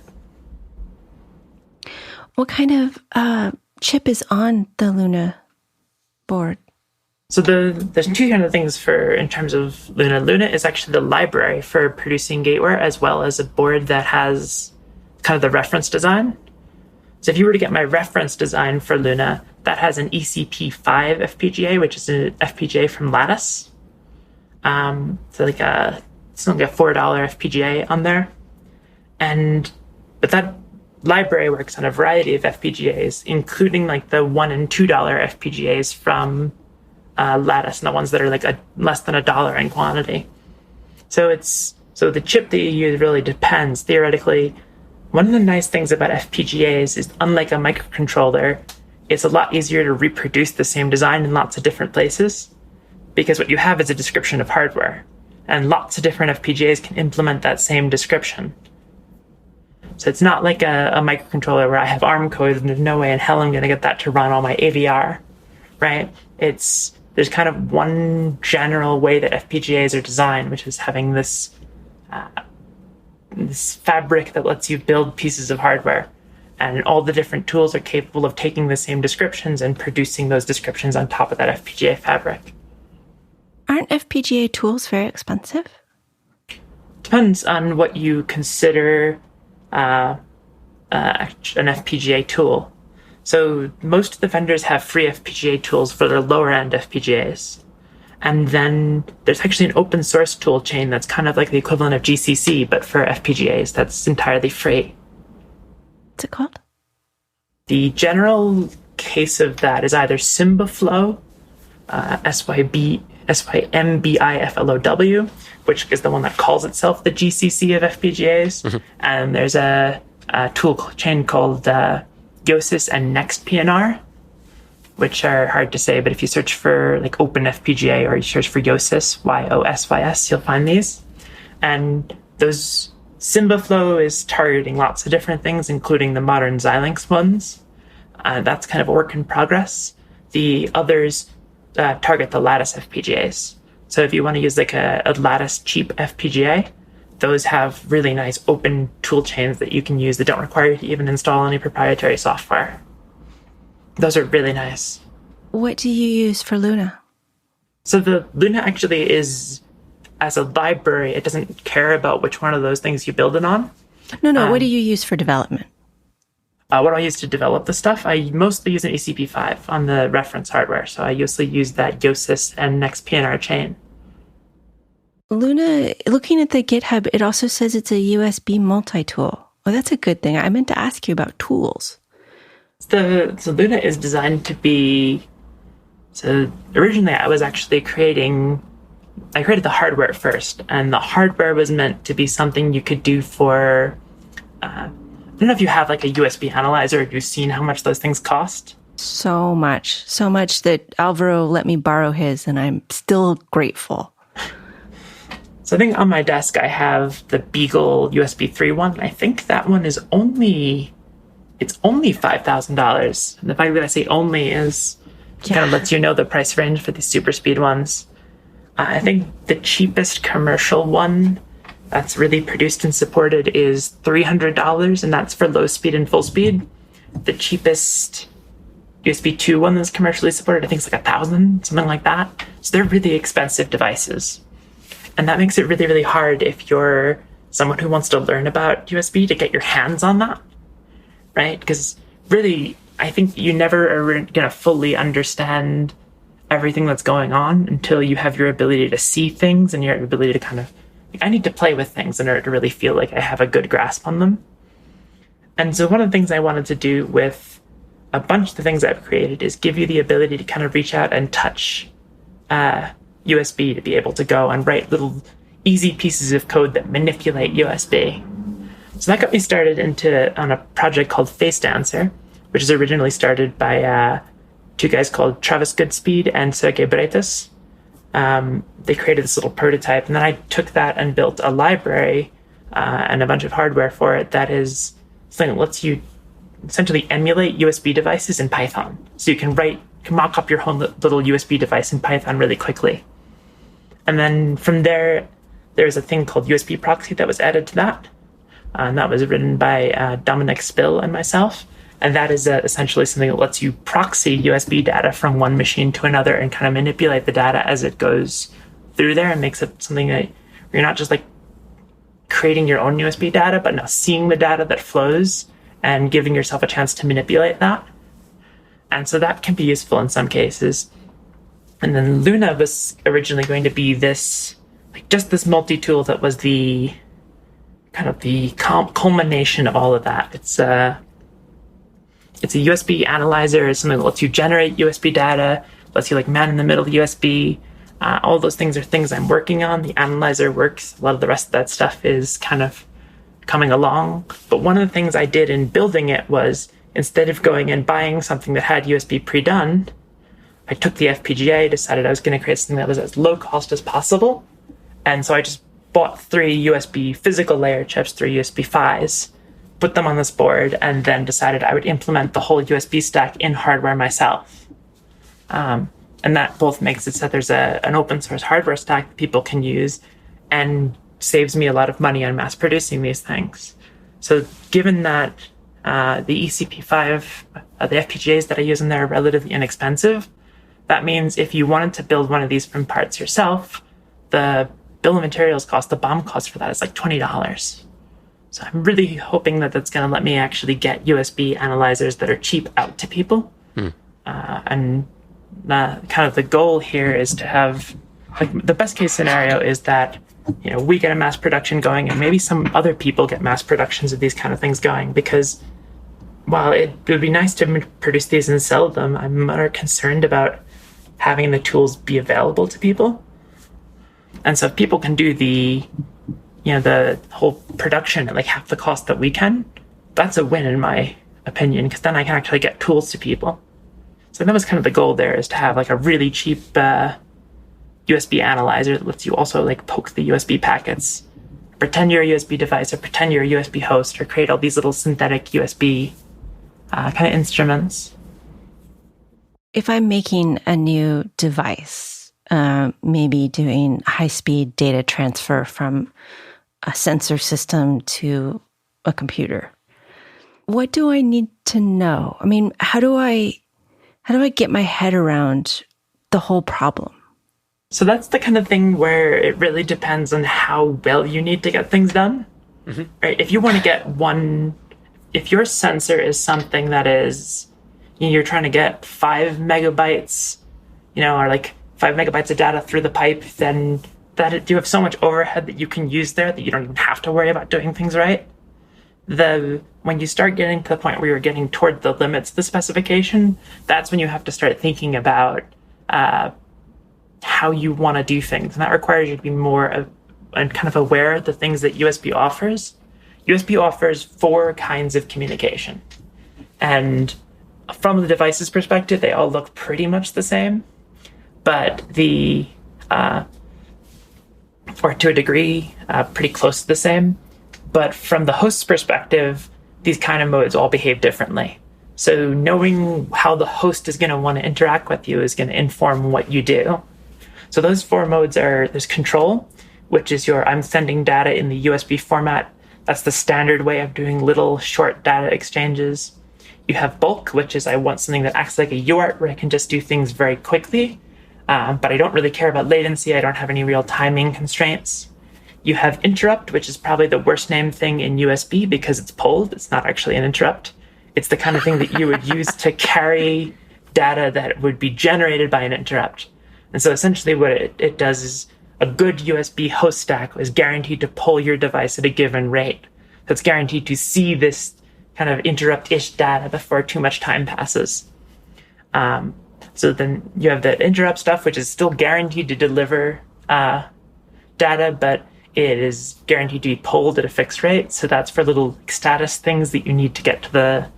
What kind of chip is on the Luna board? So there's two kind of things in terms of Luna. Luna is actually the library for producing gateware, as well as a board that has kind of the reference design. So if you were to get my reference design for Luna, that has an ECP5 FPGA, which is an FPGA from Lattice. So it's like a $4 FPGA on there. But that library works on a variety of FPGAs, including like the $1 and $2 FPGAs from Lattice, and the ones that are like less than $1 in quantity. So the chip that you use really depends. Theoretically, one of the nice things about FPGAs is, unlike a microcontroller, it's a lot easier to reproduce the same design in lots of different places, because what you have is a description of hardware, and lots of different FPGAs can implement that same description. So it's not like a microcontroller where I have ARM code and there's no way in hell I'm going to get that to run on my AVR, right? There's kind of one general way that FPGAs are designed, which is having this fabric that lets you build pieces of hardware. And all the different tools are capable of taking the same descriptions and producing those descriptions on top of that FPGA fabric. Aren't FPGA tools very expensive? Depends on what you consider an FPGA tool. So most of the vendors have free FPGA tools for their lower end FPGAs. And then there's actually an open source tool chain that's kind of like the equivalent of GCC, but for FPGAs that's entirely free. What's it called? The general case of that is either SymbiFlow, SYMBIFLOW, which is the one that calls itself the GCC of FPGAs. Mm-hmm. And there's a tool chain called Yosis and NextPNR, which are hard to say, but if you search for like OpenFPGA or you search for Yosis, YOSYS, you'll find these. And those SymbiFlow is targeting lots of different things, including the modern Xilinx ones. That's kind of a work in progress. The others target the Lattice FPGAs. So if you want to use like a Lattice cheap FPGA, those have really nice open tool chains that you can use that don't require you to even install any proprietary software. Those are really nice. What do you use for Luna? So the Luna actually is, as a library, it doesn't care about which one of those things you build it on. No. What do you use for development? What do I use to develop the stuff? I mostly use an ECP5 on the reference hardware. So I usually use that Yosis and next PNR chain. Luna, looking at the GitHub, it also says it's a USB multi-tool. Well, that's a good thing. I meant to ask you about tools. So Luna is designed to be... So originally I was actually I created the hardware first, and the hardware was meant to be something you could do for... I don't know if you have like a USB analyzer, if you've seen how much those things cost. So much that Alvaro let me borrow his, and I'm still grateful. So I think on my desk I have the Beagle USB 3 one. I think that one is only $5,000. And the fact that I say only is kind of lets you know the price range for these super speed ones. I think the cheapest commercial one that's really produced and supported is $300, and that's for low speed and full speed. The cheapest USB 2 one that's commercially supported, I think it's like $1,000, something like that. So they're really expensive devices. And that makes it really, really hard if you're someone who wants to learn about USB to get your hands on that, right? Because really, I think you never are going to fully understand everything that's going on until you have your ability to see things and your ability to kind of... I need to play with things in order to really feel like I have a good grasp on them. And so one of the things I wanted to do with a bunch of the things I've created is give you the ability to kind of reach out and touch USB to be able to go and write little easy pieces of code that manipulate USB. So that got me started on a project called Face Dancer, which is originally started by two guys called Travis Goodspeed and Sergey Breitas. They created this little prototype, and then I took that and built a library and a bunch of hardware for it that is something that lets you essentially emulate USB devices in Python. So you can mock up your own little USB device in Python really quickly. And then from there's a thing called USB Proxy that was added to that. And that was written by Dominic Spill and myself. And that is essentially something that lets you proxy USB data from one machine to another and kind of manipulate the data as it goes through there, and makes it something that you're not just like creating your own USB data, but now seeing the data that flows and giving yourself a chance to manipulate that. And so that can be useful in some cases. And then Luna was originally going to be this, like just this multi-tool that was the kind of the culmination of all of that. It's a USB analyzer. It's something that lets you generate USB data, lets you like man in the middle USB. All those things are things I'm working on. The analyzer works. A lot of the rest of that stuff is kind of coming along. But one of the things I did in building it was, instead of going and buying something that had USB pre-done, I took the FPGA, decided I was going to create something that was as low cost as possible. And so I just bought 3 USB physical layer chips, 3 USB PHYs, put them on this board, and then decided I would implement the whole USB stack in hardware myself. And that both makes it so there's an open source hardware stack that people can use, and saves me a lot of money on mass producing these things. So given that the ECP5, the FPGAs that I use in there are relatively inexpensive, that means if you wanted to build one of these from parts yourself, the bill of materials cost, the BOM cost for that is like $20. So I'm really hoping that that's going to let me actually get USB analyzers that are cheap out to people. And kind of the goal here is to have, like, the best case scenario is that, you know, we get a mass production going, and maybe some other people get mass productions of these kind of things going, because while it would be nice to produce these and sell them, I'm more concerned about having the tools be available to people. And so if people can do the whole production at like half the cost that we can, that's a win in my opinion, because then I can actually get tools to people. So that was kind of the goal there, is to have like a really cheap USB analyzer that lets you also like poke the USB packets, pretend you're a USB device, or pretend you're a USB host, or create all these little synthetic USB kind of instruments. If I'm making a new device, maybe doing high-speed data transfer from a sensor system to a computer, what do I need to know? I mean, how do I get my head around the whole problem? So that's the kind of thing where it really depends on how well you need to get things done. Right? If you want to get if your sensor is something that is, you're trying to get 5 megabytes, or like 5 megabytes of data through the pipe, then you have so much overhead that you can use there that you don't even have to worry about doing things right. When you start getting to the point where you're getting toward the limits of the specification, that's when you have to start thinking about how you want to do things. And that requires you to be more and kind of aware of the things that USB offers. USB offers 4 kinds of communication. And from the device's perspective, they all look pretty much the same. But or to a degree, pretty close to the same. But from the host's perspective, these kind of modes all behave differently. So knowing how the host is going to want to interact with you is going to inform what you do. So those 4 modes there's control, which is I'm sending data in the USB format. That's the standard way of doing little short data exchanges. You have bulk, which is I want something that acts like a UART where I can just do things very quickly, but I don't really care about latency. I don't have any real timing constraints. You have interrupt, which is probably the worst named thing in USB because it's pulled. It's not actually an interrupt. It's the kind of thing that you would use to carry data that would be generated by an interrupt. And so essentially what it does is a good USB host stack is guaranteed to pull your device at a given rate. So it's guaranteed to see this kind of interrupt-ish data before too much time passes. So then you have the interrupt stuff, which is still guaranteed to deliver data, but it is guaranteed to be pulled at a fixed rate. So that's for little status things that you need to get to the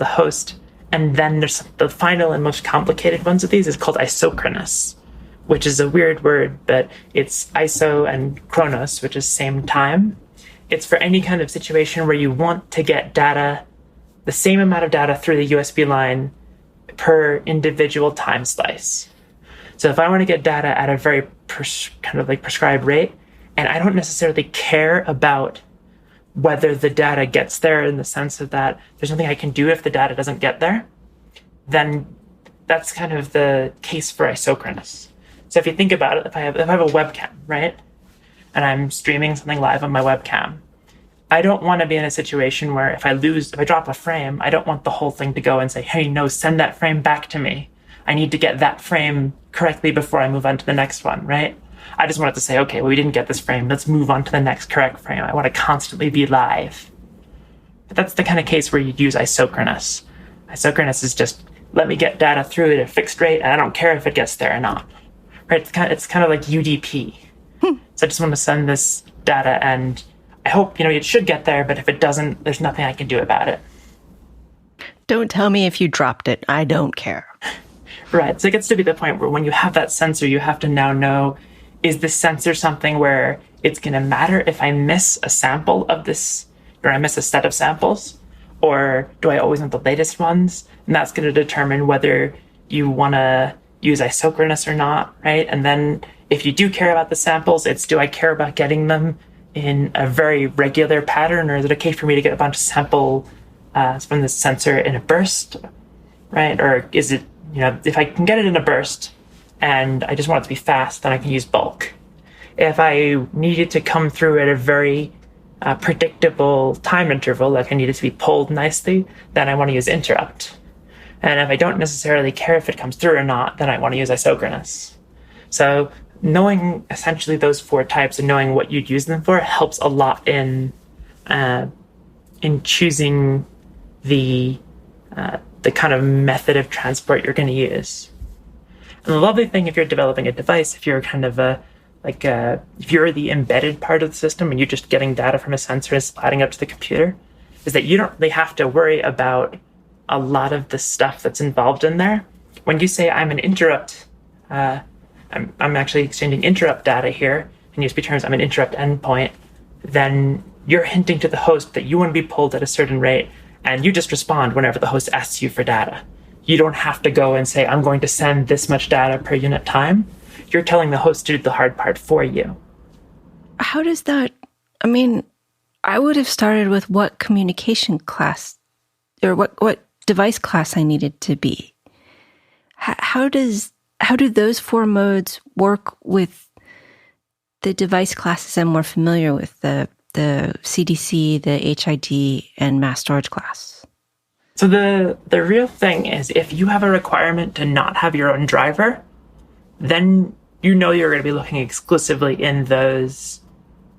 host. And then there's the final and most complicated ones of these is called isochronous, which is a weird word, but it's iso and chronos, which is same time. It's for any kind of situation where you want to get data, the same amount of data through the USB line per individual time slice. So if I want to get data at a very kind of like prescribed rate, and I don't necessarily care about whether the data gets there in the sense of that there's nothing I can do if the data doesn't get there, then that's kind of the case for isochronous. So if you think about it, if I have a webcam, right, and I'm streaming something live on my webcam, I don't want to be in a situation where if I drop a frame, I don't want the whole thing to go and say, hey, no, send that frame back to me. I need to get that frame correctly before I move on to the next one, right? I just wanted to say, okay, well, we didn't get this frame. Let's move on to the next correct frame. I want to constantly be live. But that's the kind of case where you'd use isochronous. Isochronous is just, let me get data through at a fixed rate, and I don't care if it gets there or not. Right? It's kind of like UDP. So I just want to send this data, and I hope, it should get there, but if it doesn't, there's nothing I can do about it. Don't tell me if you dropped it. I don't care. Right. So it gets to be the point where when you have that sensor, you have to now know, is this sensor something where it's going to matter if I miss a sample of this, or I miss a set of samples? Or do I always want the latest ones? And that's going to determine whether you want to use isochronous or not, right? And then if you do care about the samples, it's, do I care about getting them in a very regular pattern, or is it okay for me to get a bunch of sample from the sensor in a burst, right? Or is it, if I can get it in a burst and I just want it to be fast, then I can use bulk. If I need it to come through at a very predictable time interval, like I need it to be pulled nicely, then I want to use interrupt. And if I don't necessarily care if it comes through or not, then I want to use isochronous. So knowing essentially those 4 types and knowing what you'd use them for helps a lot in choosing the kind of method of transport you're going to use. And the lovely thing, if you're developing a device, if you're kind of if you're the embedded part of the system and you're just getting data from a sensor and sliding up to the computer, is that you don't really have to worry about a lot of the stuff that's involved in there. When you say I'm an interrupt, I'm actually exchanging interrupt data here, in USB terms, I'm an interrupt endpoint, then you're hinting to the host that you want to be pulled at a certain rate, and you just respond whenever the host asks you for data. You don't have to go and say, I'm going to send this much data per unit time. You're telling the host to do the hard part for you. How does that, I would have started with what communication class, or what device class I needed to be. How do those 4 modes work with the device classes I'm more familiar with, the the CDC, the HID, and mass storage class? So the real thing is, if you have a requirement to not have your own driver, then you know you're going to be looking exclusively in those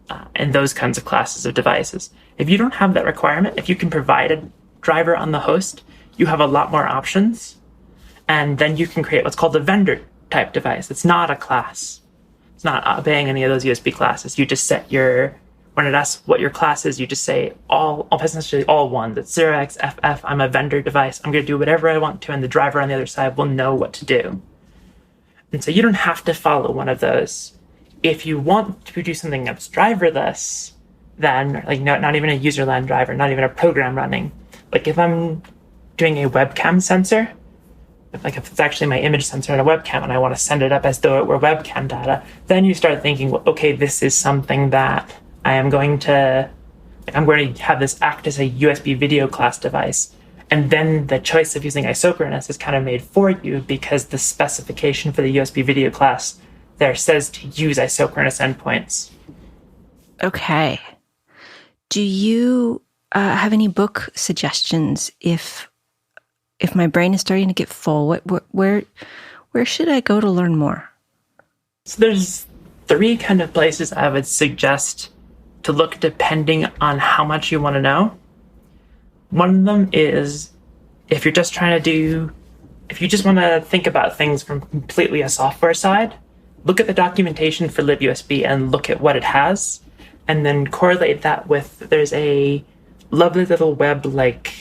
kinds of classes of devices. If you don't have that requirement, if you can provide a driver on the host, you have a lot more options. And then you can create what's called a vendor type device. It's not a class. It's not obeying any of those USB classes. You just set when it asks what your class is, you just say essentially all one. That's 0xFF, I'm a vendor device. I'm going to do whatever I want to, and the driver on the other side will know what to do. And so you don't have to follow one of those. If you want to do something that's driverless, then not even a userland driver, not even a program running. Like if I'm doing a webcam sensor, if it's actually my image sensor and a webcam and I want to send it up as though it were webcam data, then you start thinking, well, okay, this is something that I'm going to have this act as a USB video class device. And then the choice of using isochronous is kind of made for you because the specification for the USB video class there says to use isochronous endpoints. Okay. Do you have any book suggestions if my brain is starting to get full? Where should I go to learn more? So there's 3 kind of places I would suggest to look depending on how much you want to know. One of them is if you just want to think about things from completely a software side, look at the documentation for libusb and look at what it has, and then correlate that with, there's a lovely little web, like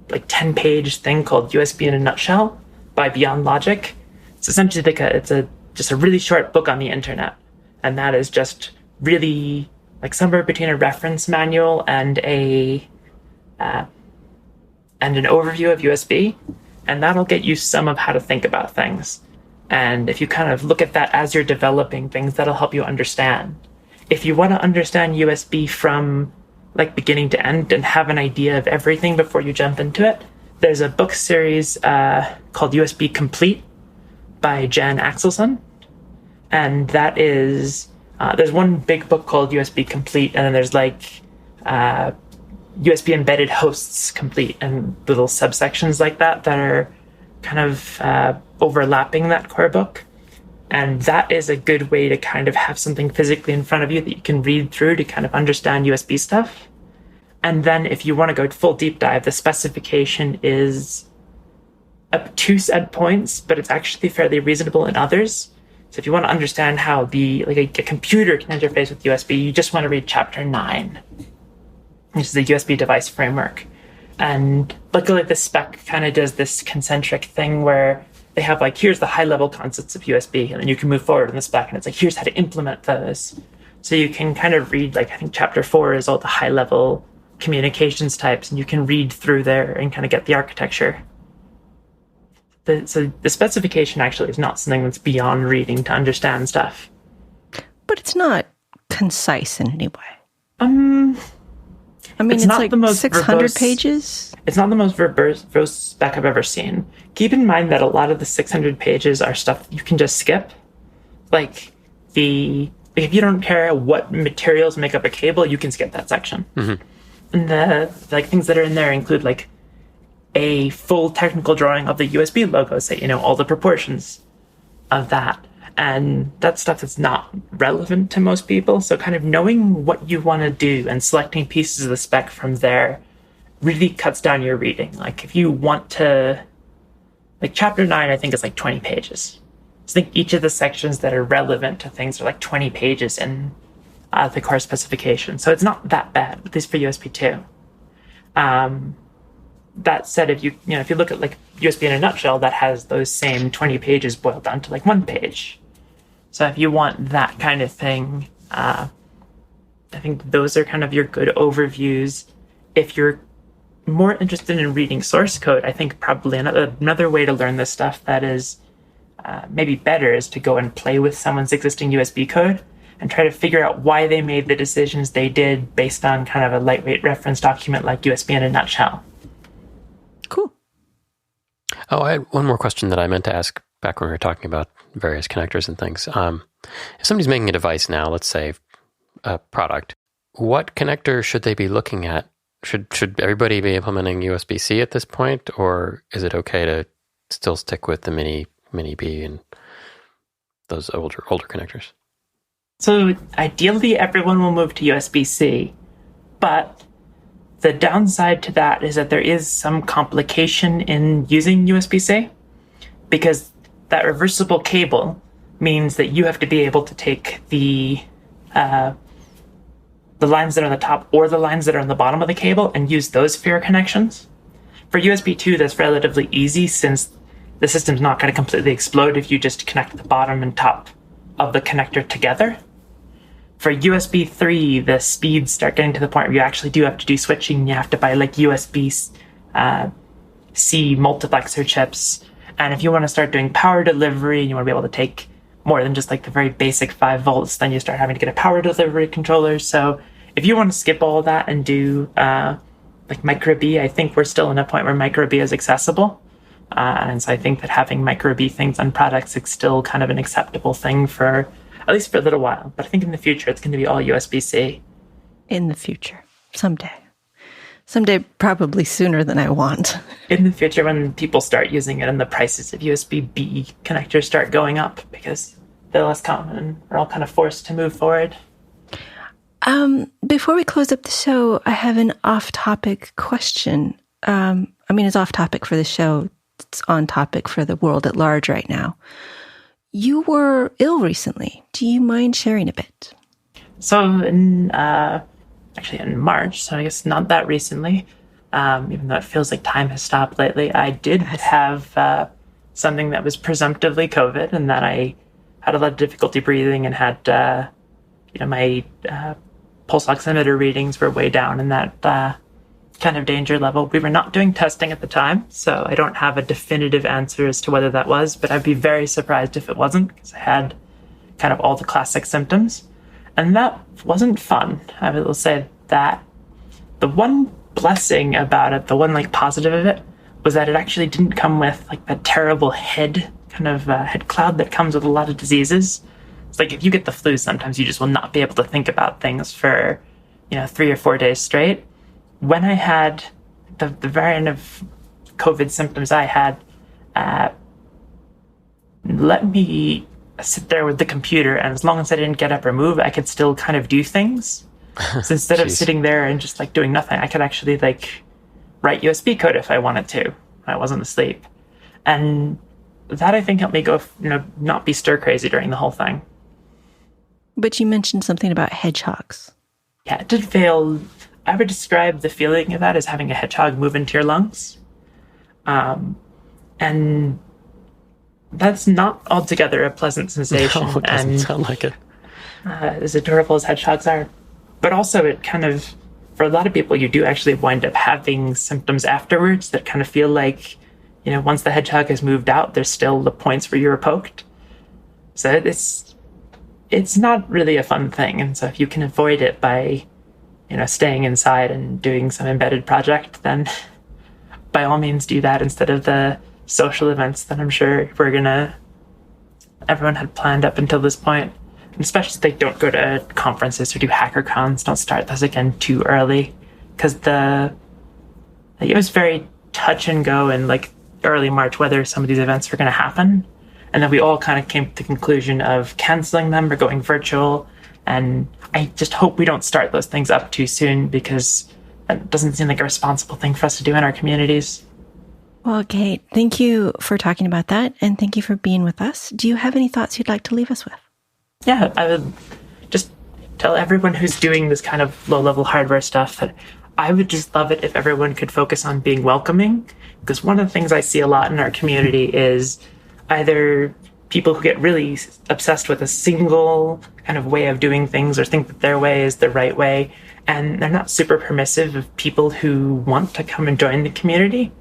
10-page thing called USB in a Nutshell by Beyond Logic. It's essentially just a really short book on the internet. And that is just really somewhere between a reference manual and an overview of USB. And that'll get you some of how to think about things. And if you kind of look at that as you're developing things, that'll help you understand. If you want to understand USB from beginning to end and have an idea of everything before you jump into it, there's a book series called USB Complete by Jan Axelson. And that is, there's one big book called USB Complete, and then there's USB Embedded Hosts Complete and little subsections like that are kind of overlapping that core book. And that is a good way to kind of have something physically in front of you that you can read through to kind of understand USB stuff. And then if you want to go full deep dive, the specification is obtuse at points, but it's actually fairly reasonable in others. So if you want to understand how a computer can interface with USB, you just want to read chapter 9, which is the USB device framework. And luckily the spec kind of does this concentric thing where they have here's the high level concepts of USB, and then you can move forward in the spec and it's here's how to implement those. So you can kind of read, I think chapter 4 is all the high level communications types, and you can read through there and kind of get the architecture. So the specification actually is not something that's beyond reading to understand stuff. But it's not concise in any way. It's not the most 600 verbose pages. It's not the most verbose spec I've ever seen. Keep in mind that a lot of the 600 pages are stuff you can just skip. If you don't care what materials make up a cable, you can skip that section. Mm-hmm. And the things that are in there include a full technical drawing of the USB logo, say, all the proportions of that. And that's stuff that's not relevant to most people. So kind of knowing what you want to do and selecting pieces of the spec from there really cuts down your reading. If you want to, chapter 9, I think is 20 pages. So I think each of the sections that are relevant to things are 20 pages in the core specification. So it's not that bad, at least for USB 2. That said, if you look at USB in a Nutshell, that has those same 20 pages boiled down to 1 page. So if you want that kind of thing, I think those are kind of your good overviews. If you're more interested in reading source code, I think probably another way to learn this stuff that is maybe better is to go and play with someone's existing USB code and try to figure out why they made the decisions they did based on kind of a lightweight reference document like USB in a Nutshell. Cool. Oh, I had one more question that I meant to ask back when we were talking about various connectors and things. If somebody's making a device now, let's say a product, what connector should they be looking at? Should everybody be implementing USB-C at this point, or is it okay to still stick with the mini B and those older connectors? So ideally, everyone will move to USB-C, but the downside to that is that there is some complication in using USB-C, because that reversible cable means that you have to be able to take the lines that are on the top or the lines that are on the bottom of the cable and use those for your connections. For USB 2, that's relatively easy, since the system's not going to completely explode if you just connect the bottom and top of the connector together. For USB 3, the speeds start getting to the point where you actually do have to do switching. You have to buy like USB-C multiplexer chips. And if you want to start doing power delivery, and you want to be able to take more than just like the very basic 5 volts, then you start having to get a power delivery controller. So if you want to skip all of that and do like micro B, I think we're still in a point where micro B is accessible. And so I think that having micro B things on products is still kind of an acceptable thing for at least for a little while. But I think in the future, it's going to be all USB-C. In the future. Someday. Someday, probably sooner than I want. In the future, when people start using it and the prices of USB-B connectors start going up because they're less common and we're all kind of forced to move forward. Before we close up the show, I have an off-topic question. It's off-topic for the show. It's on topic for the world at large right now. You were ill recently. Do you mind sharing a bit? So in March, so I guess not that recently, even though it feels like time has stopped lately, I did have something that was presumptively COVID, and that I had a lot of difficulty breathing and had, my pulse oximeter readings were way down in that kind of danger level. We were not doing testing at the time, so I don't have a definitive answer as to whether that was, but I'd be very surprised if it wasn't, because I had kind of all the classic symptoms. And that wasn't fun. I will say that the one blessing about it, the one like positive of it, was that it actually didn't come with like that terrible head cloud that comes with a lot of diseases. It's like if you get the flu, sometimes you just will not be able to think about things for, 3 or 4 days straight. When I had the variant of COVID symptoms I had, let me sit there with the computer, and as long as I didn't get up or move, I could still kind of do things. So instead of sitting there and just like doing nothing, I could actually like write USB code if I wanted to when I wasn't asleep. And that I think helped me go, not be stir crazy during the whole thing. But you mentioned something about hedgehogs. Yeah, it did fail. I would describe the feeling of that as having a hedgehog move into your lungs. And that's not altogether a pleasant sensation. No, it doesn't sound like it. As adorable as hedgehogs are. But also it kind of, for a lot of people, you do actually wind up having symptoms afterwards that kind of feel like, once the hedgehog has moved out, there's still the points where you were poked. So it's not really a fun thing. And so if you can avoid it by, staying inside and doing some embedded project, then by all means do that instead of the social events that I'm sure everyone had planned up until this point. And especially if they don't go to conferences or do HackerCons, don't start those again too early, because it was very touch and go in like early March whether some of these events were going to happen. And then we all kind of came to the conclusion of canceling them or going virtual. And I just hope we don't start those things up too soon, because that doesn't seem like a responsible thing for us to do in our communities. Well, Kate, thank you for talking about that, and thank you for being with us. Do you have any thoughts you'd like to leave us with? Yeah, I would just tell everyone who's doing this kind of low-level hardware stuff that I would just love it if everyone could focus on being welcoming, because one of the things I see a lot in our community is either people who get really obsessed with a single kind of way of doing things or think that their way is the right way, and they're not super permissive of people who want to come and join the community.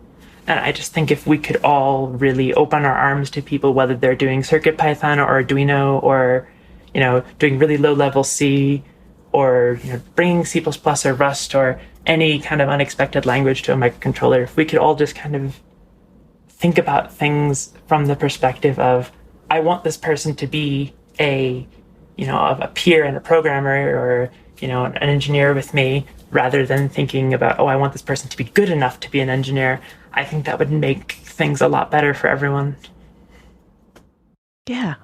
And I just think if we could all really open our arms to people, whether they're doing CircuitPython or Arduino or, doing really low-level C or, bringing C++ or Rust or any kind of unexpected language to a microcontroller, if we could all just kind of think about things from the perspective of, I want this person to be a peer and a programmer, or, an engineer with me, rather than thinking about, I want this person to be good enough to be an engineer. I think that would make things a lot better for everyone. Yeah.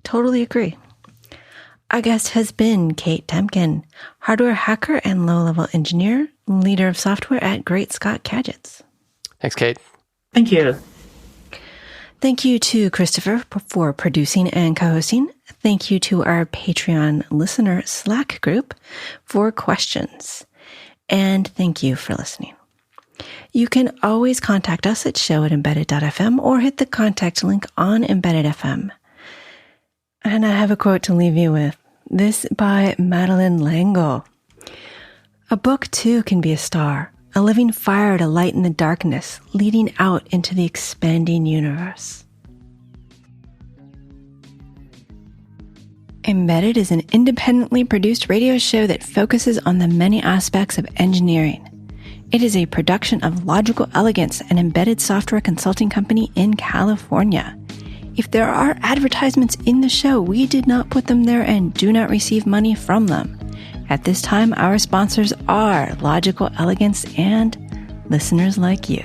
Totally agree. Our guest has been Kate Temkin, hardware hacker and low-level engineer, leader of software at Great Scott Gadgets. Thanks, Kate. Thank you. Thank you to Christopher for producing and co-hosting. Thank you to our Patreon listener Slack group for questions. And thank you for listening. You can always contact us at show@embedded.fm or hit the contact link on Embedded FM. And I have a quote to leave you with. This by Madeleine L'Engle. A book too can be a star, a living fire to lighten the darkness, leading out into the expanding universe. Embedded is an independently produced radio show that focuses on the many aspects of engineering. It is a production of Logical Elegance, an embedded software consulting company in California. If there are advertisements in the show, we did not put them there and do not receive money from them. At this time, our sponsors are Logical Elegance and listeners like you.